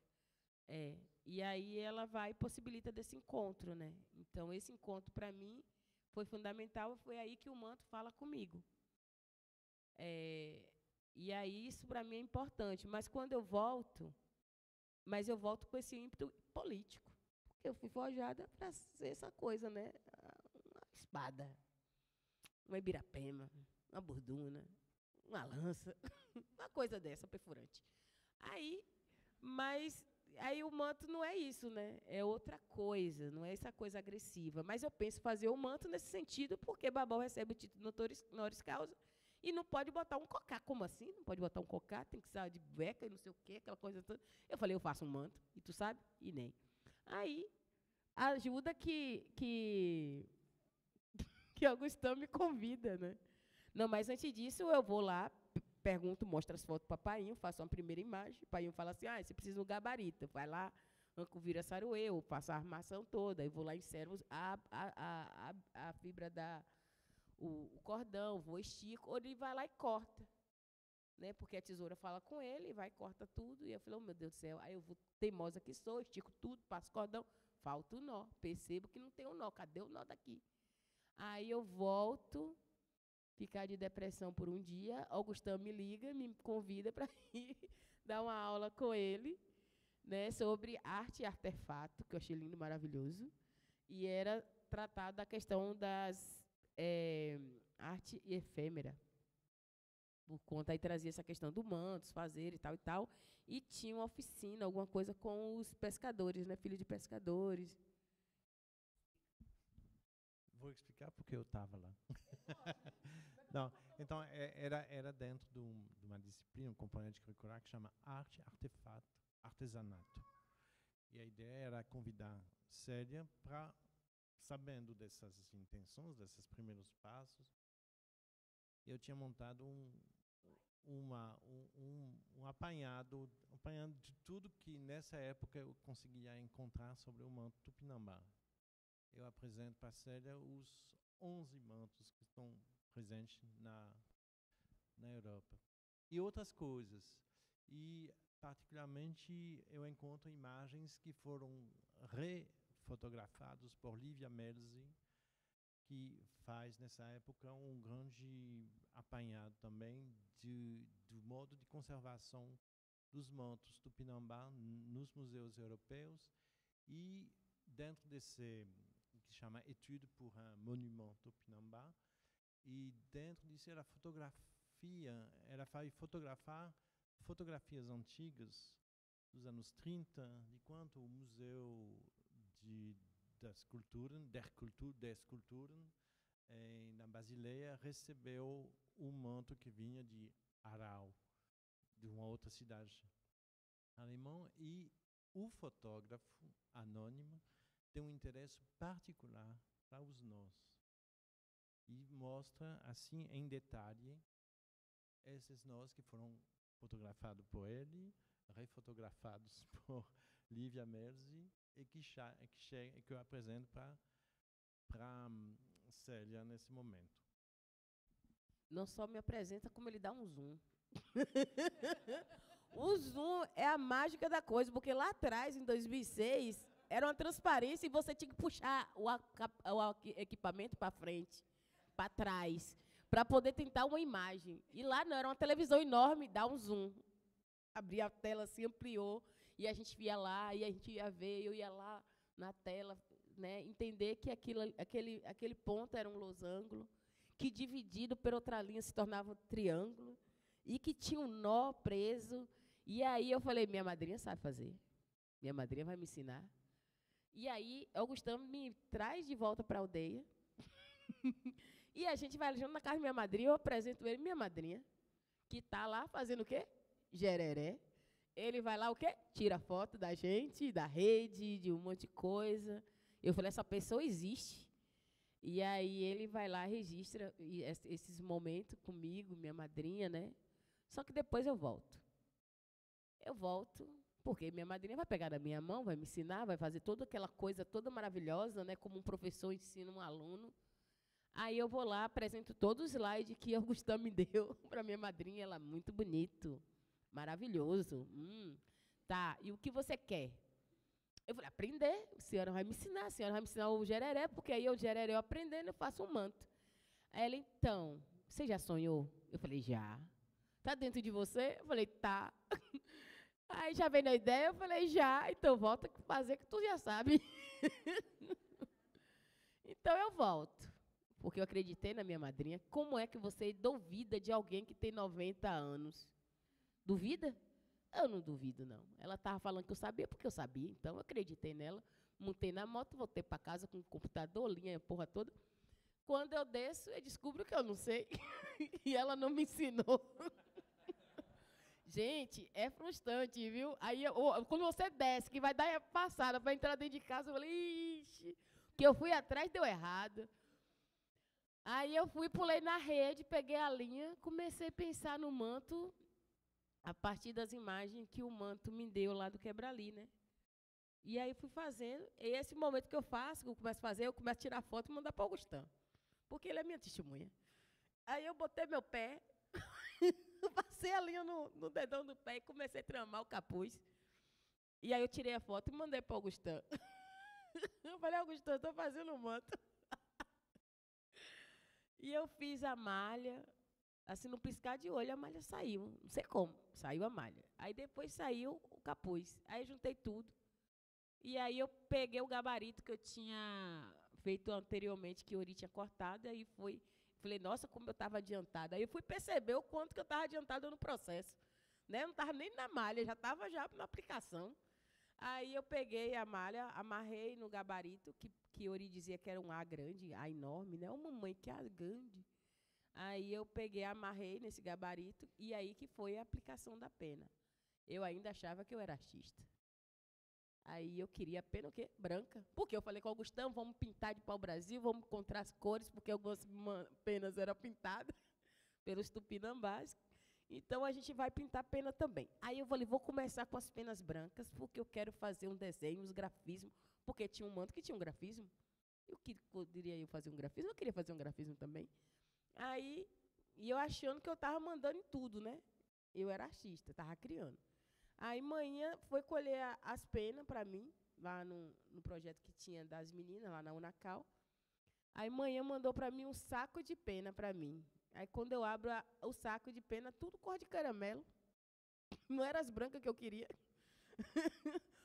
E aí ela vai e possibilita desse encontro, né? Então, esse encontro, para mim, foi fundamental, foi aí que o manto fala comigo. E aí, isso para mim é importante. Mas quando eu volto com esse ímpeto político. Porque eu fui forjada para ser essa coisa, né? Uma espada, uma ibirapema, uma borduna, uma lança, uma coisa dessa, perfurante. Mas aí o manto não é isso, né? É outra coisa, não é essa coisa agressiva. Mas eu penso fazer o manto nesse sentido, porque Babal recebe o título de honoris causa e não pode botar um cocá. Como assim? Não pode botar um cocá, tem que ser de beca e não sei o quê, aquela coisa toda. Eu falei, eu faço um manto, e tu sabe? E nem. Aí, ajuda que Augustão me convida, né? Não, mas antes disso, eu vou lá, pergunto, mostro as fotos para o Painho, faço uma primeira imagem, o Painho fala assim, você precisa de um gabarito, vai lá, vira saruê, eu faço a armação toda, eu vou lá, insero a fibra o cordão, vou estico, ou ele vai lá e corta, né? Porque a tesoura fala com ele, vai e corta tudo, e eu falei, oh, meu Deus do céu, aí eu vou, teimosa que sou, estico tudo, passo cordão, falta o nó, percebo que não tem um nó, cadê o nó daqui? Aí eu volto, ficar de depressão por um dia, Augustão me liga, me convida para ir dar uma aula com ele, né, sobre arte e artefato, que eu achei lindo, maravilhoso, e era tratado da questão das arte e efêmera, por conta, aí trazia essa questão do manto, fazer e tal, e tinha uma oficina, alguma coisa com os pescadores, né, filho de pescadores. Vou explicar porque eu estava lá. Não, então, era dentro de uma disciplina, um componente curricular que chama Arte, Artefato, Artesanato. E a ideia era convidar Célia para, sabendo dessas intenções, desses primeiros passos, eu tinha montado um apanhado de tudo que nessa época eu conseguia encontrar sobre o manto tupinambá. Eu apresento para a Célia os 11 mantos que estão presentes na Europa. E outras coisas. E, particularmente, eu encontro imagens que foram refotografadas por Lívia Melzi, que faz, nessa época, um grande apanhado também do modo de conservação dos mantos tupinambá nos museus europeus. E, dentro desse que se chama Étude pour un monument tupinambá, e dentro disso ela vai fotografar fotografias antigas dos anos 30, de quanto o Museu das Kulturen, na Basileia, recebeu um manto que vinha de Aarau, de uma outra cidade alemã, e o fotógrafo anônimo tem um interesse particular para os nós. E mostra, assim, em detalhe, esses nós que foram fotografados por ele, refotografados por Lívia Melzi, e que eu apresento para Célia nesse momento. Não só me apresenta, como ele dá um zoom. O zoom é a mágica da coisa, porque lá atrás, em 2006, era uma transparência e você tinha que puxar o equipamento para frente, para trás, para poder tentar uma imagem. E lá não, era uma televisão enorme, dá um zoom. Abria a tela assim, ampliou, e a gente ia lá, e a gente ia ver, eu ia lá na tela, né, entender que aquele ponto era um losango, que dividido por outra linha se tornava um triângulo, e que tinha um nó preso. E aí eu falei, minha madrinha sabe fazer, minha madrinha vai me ensinar. E aí, Augustão me traz de volta para a aldeia. E a gente vai junto na casa da minha madrinha, eu apresento ele, minha madrinha, que está lá fazendo o quê? Gereré. Ele vai lá, o quê? Tira foto da gente, da rede, de um monte de coisa. Eu falei, essa pessoa existe. E aí ele vai lá, registra esses momentos comigo, minha madrinha, né? Só que depois eu volto. Eu volto, porque minha madrinha vai pegar na minha mão, vai me ensinar, vai fazer toda aquela coisa toda maravilhosa, né? Como um professor ensina um aluno. Aí eu vou lá, apresento todo o slide que Augustão me deu para minha madrinha. Ela, muito bonito, maravilhoso. Tá, e o que você quer? Eu falei, aprender, a senhora vai me ensinar o gereré, porque aí o gereré eu aprendendo, eu faço um manto. Aí ela, então, você já sonhou? Eu falei, já. Tá dentro de você? Eu falei, tá. Aí já veio na ideia, eu falei, já, então volta a fazer que tu já sabe. Então eu volto, porque eu acreditei na minha madrinha. Como é que você duvida de alguém que tem 90 anos? Duvida? Eu não duvido, não. Ela estava falando que eu sabia, porque eu sabia. Então, eu acreditei nela. Montei na moto, voltei para casa com o computador, linha, a porra toda. Quando eu desço, eu descubro que eu não sei. E ela não me ensinou. Gente, é frustrante, viu? Aí, quando você desce, que vai dar a passada para entrar dentro de casa, eu falei, ixi, que eu fui atrás, deu errado. Aí eu fui, pulei na rede, peguei a linha, comecei a pensar no manto, a partir das imagens que o manto me deu lá do Quebra-li, né? E aí fui fazendo, e esse momento que eu faço, que eu começo a fazer, eu começo a tirar foto e mandar para o Augustão, porque ele é minha testemunha. Aí eu botei meu pé, passei a linha no dedão do pé e comecei a tramar o capuz. E aí eu tirei a foto e mandei para o Augustão. Eu falei, Augustão, eu estou fazendo um manto. E eu fiz a malha, assim, no piscar de olho, a malha saiu. Não sei como, saiu a malha. Aí depois saiu o capuz. Aí eu juntei tudo. E aí eu peguei o gabarito que eu tinha feito anteriormente, que o Ori tinha cortado, e aí falei, nossa, como eu estava adiantada. Aí eu fui perceber o quanto que eu estava adiantada no processo. Né? Eu não estava nem na malha, já estava já na aplicação. Aí eu peguei a malha, amarrei no gabarito, que Ori dizia que era um A grande, A enorme, né? Uma mamãe, que A grande. Aí eu peguei, amarrei nesse gabarito, e aí que foi a aplicação da pena. Eu ainda achava que eu era artista. Aí eu queria a pena o quê? Branca. Porque eu falei com o Augustão, vamos pintar de pau-brasil, vamos encontrar as cores, porque algumas penas eram pintadas pelos tupinambás. Então, a gente vai pintar pena também. Aí eu falei, vou começar com as penas brancas, porque eu quero fazer um desenho, uns grafismos, porque tinha um manto que tinha um grafismo. E o que poderia eu fazer um grafismo? Eu queria fazer um grafismo também. Aí, e eu achando que eu estava mandando em tudo, né? Eu era artista, estava criando. Aí, manhã, foi colher as penas para mim, lá no projeto que tinha das meninas, lá na Unacal. Aí, manhã, mandou para mim um saco de pena para mim. Aí, quando eu abro o saco de pena, tudo cor de caramelo. Não era as brancas que eu queria.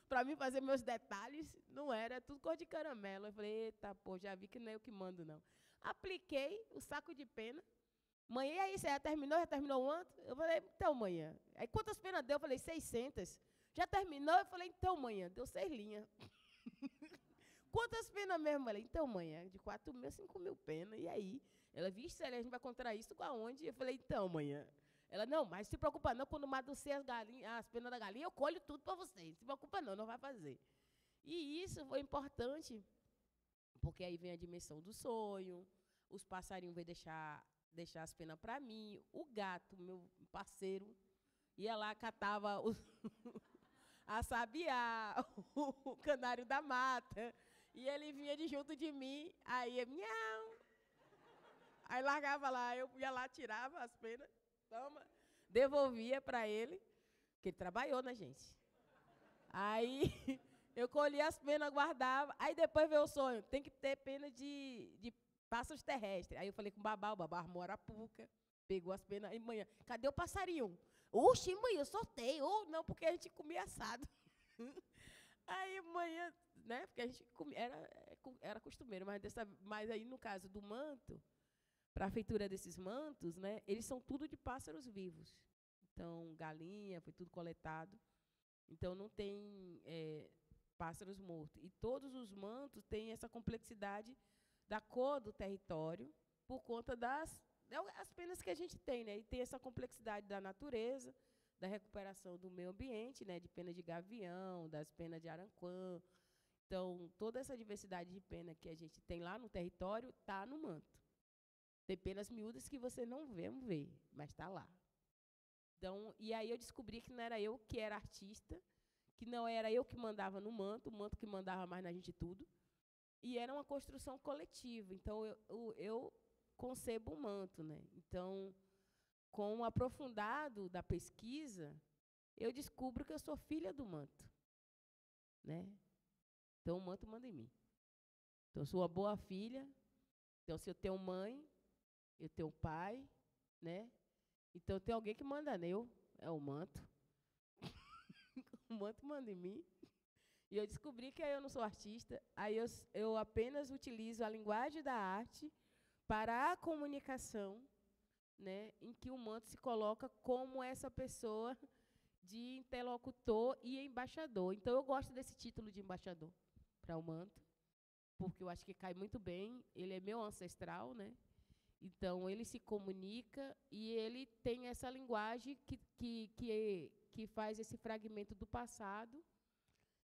Para mim fazer meus detalhes, não era, tudo cor de caramelo. Eu falei, eita, pô, já vi que não é eu que mando, não. Apliquei o saco de pena. Mãe, e aí, você já terminou ontem? Eu falei, então, manhã. Aí, quantas penas deu? Eu falei, 600. Já terminou? Eu falei, então, manhã, deu 6 linhas. Quantas penas mesmo? Eu falei, então, manhã, de 4.000 a 5.000 penas. E aí? Ela, vixe, a gente vai encontrar isso com aonde? Eu falei, então, manhã. Ela, não, mas se preocupa não, quando madurecer as penas da galinha, eu colho tudo para você. Se preocupa não, não vai fazer. E isso foi importante, porque aí vem a dimensão do sonho, os passarinhos vão deixar as penas para mim, o gato, meu parceiro, ia lá, catava a sabiá, o canário da mata, e ele vinha de junto de mim, aí miau. Aí largava lá, eu ia lá, tirava as penas, toma, devolvia para ele, que ele trabalhou, né, gente? Aí eu colhia as penas, guardava, aí depois veio o sonho, tem que ter pena de pássaros terrestres. Aí eu falei com o babá armou arapuca, pegou as penas, e manhã, cadê o passarinho? Oxi, mãe, eu sorteio. Ou não, porque a gente comia assado. Aí, manhã, né, porque a gente comia, era costumeiro, mas aí, no caso do manto, para a feitura desses mantos, né, eles são tudo de pássaros vivos. Então, galinha, foi tudo coletado. Então, não tem pássaros mortos. E todos os mantos têm essa complexidade da cor do território, por conta das penas que a gente tem, né? E tem essa complexidade da natureza, da recuperação do meio ambiente, né? De pena de gavião, das penas de aranquã. Então, toda essa diversidade de pena que a gente tem lá no território está no manto. Tem penas miúdas que você não vê, mas está lá. Então, e aí eu descobri que não era eu que era artista, que não era eu que mandava no manto, o manto que mandava mais na gente tudo, e era uma construção coletiva. Então, eu concebo o manto, né? Então, com o aprofundado da pesquisa, eu descubro que eu sou filha do manto, né? Então, o manto manda em mim. Então, eu sou uma boa filha. Então, se eu tenho mãe, eu tenho pai, né? Então, tem alguém que manda nele, é o manto. O manto manda em mim. E eu descobri que aí eu não sou artista, aí eu apenas utilizo a linguagem da arte para a comunicação, né, em que o manto se coloca como essa pessoa de interlocutor e embaixador. Então, eu gosto desse título de embaixador para o manto, porque eu acho que cai muito bem, ele é meu ancestral, né? Então, ele se comunica e ele tem essa linguagem que faz esse fragmento do passado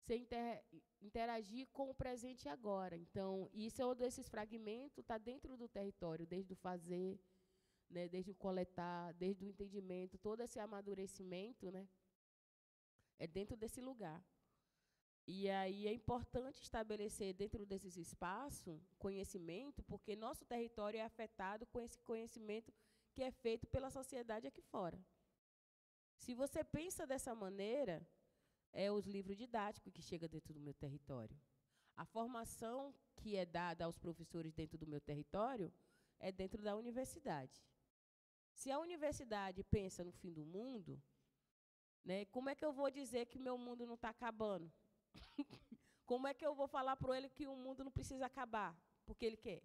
se interagir com o presente e agora. Então, isso é um desses fragmentos, está dentro do território, desde o fazer, né, desde o coletar, desde o entendimento, todo esse amadurecimento, né, é dentro desse lugar. E aí é importante estabelecer dentro desses espaços conhecimento, porque nosso território é afetado com esse conhecimento que é feito pela sociedade aqui fora. Se você pensa dessa maneira, é os livros didáticos que chegam dentro do meu território. A formação que é dada aos professores dentro do meu território é dentro da universidade. Se a universidade pensa no fim do mundo, né, como é que eu vou dizer que meu mundo não está acabando? Como é que eu vou falar para ele que o mundo não precisa acabar, porque ele quer?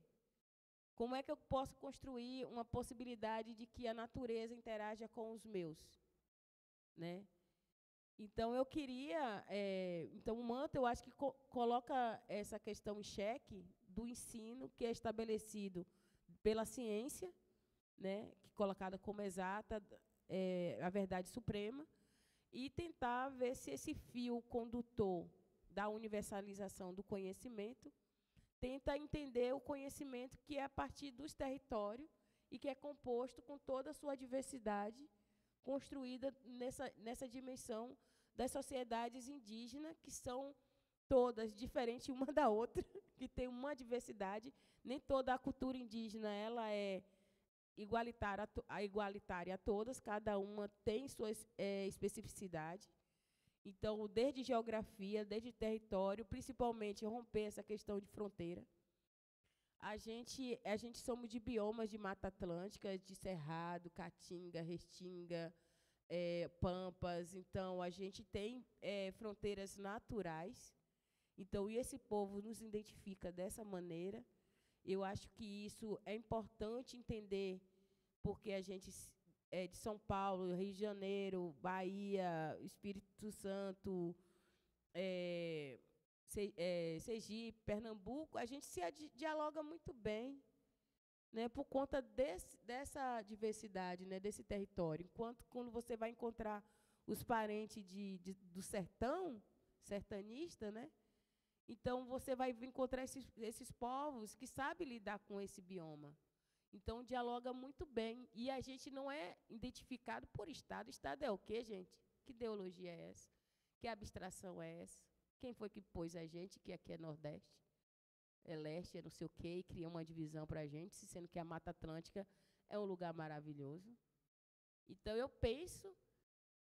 Como é que eu posso construir uma possibilidade de que a natureza interaja com os meus, né? Então, eu queria... então, o manto, eu acho que coloca essa questão em xeque do ensino que é estabelecido pela ciência, né, que é colocada como exata, a verdade suprema, e tentar ver se esse fio condutor da universalização do conhecimento tenta entender o conhecimento que é a partir dos territórios e que é composto com toda a sua diversidade, construída nessa dimensão das sociedades indígenas, que são todas diferentes uma da outra, que tem uma diversidade. Nem toda a cultura indígena ela é igualitária a todas, cada uma tem sua especificidade. Então, desde geografia, desde território, principalmente romper essa questão de fronteira. A gente somos de biomas de Mata Atlântica, de Cerrado, Caatinga, Restinga, Pampas. Então, a gente tem fronteiras naturais. Então, e esse povo nos identifica dessa maneira. Eu acho que isso é importante entender, porque a gente é de São Paulo, Rio de Janeiro, Bahia, Espírito Santo, Sergipe, Pernambuco, a gente se dialoga muito bem, né, por conta dessa diversidade, né, desse território. Enquanto quando você vai encontrar os parentes do sertão, sertanista, né, então você vai encontrar esses povos que sabem lidar com esse bioma. Então, dialoga muito bem. E a gente não é identificado por Estado. Estado é o quê, gente? Que ideologia é essa? Que abstração é essa? Quem foi que pôs a gente, que aqui é Nordeste, é Leste, é não sei o quê, e cria uma divisão para a gente, sendo que a Mata Atlântica é um lugar maravilhoso. Então, eu penso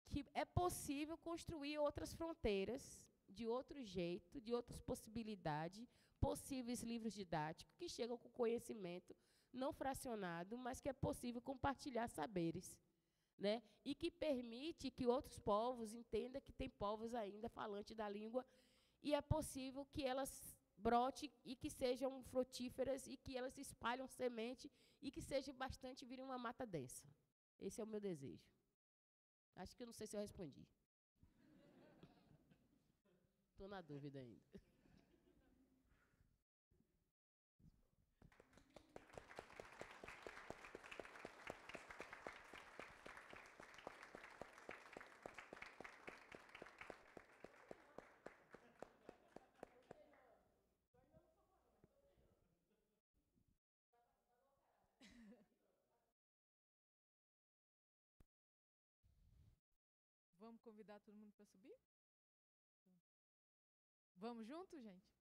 que é possível construir outras fronteiras, de outro jeito, de outras possibilidades, possíveis livros didáticos que chegam com conhecimento não fracionado, mas que é possível compartilhar saberes, né? E que permite que outros povos entendam que tem povos ainda falantes da língua e é possível que elas brotem e que sejam frutíferas e que elas espalham semente e que seja bastante virem uma mata densa. Esse é o meu desejo. Acho que eu não sei se eu respondi. Estou na dúvida ainda. Vamos convidar todo mundo para subir? Vamos junto, gente?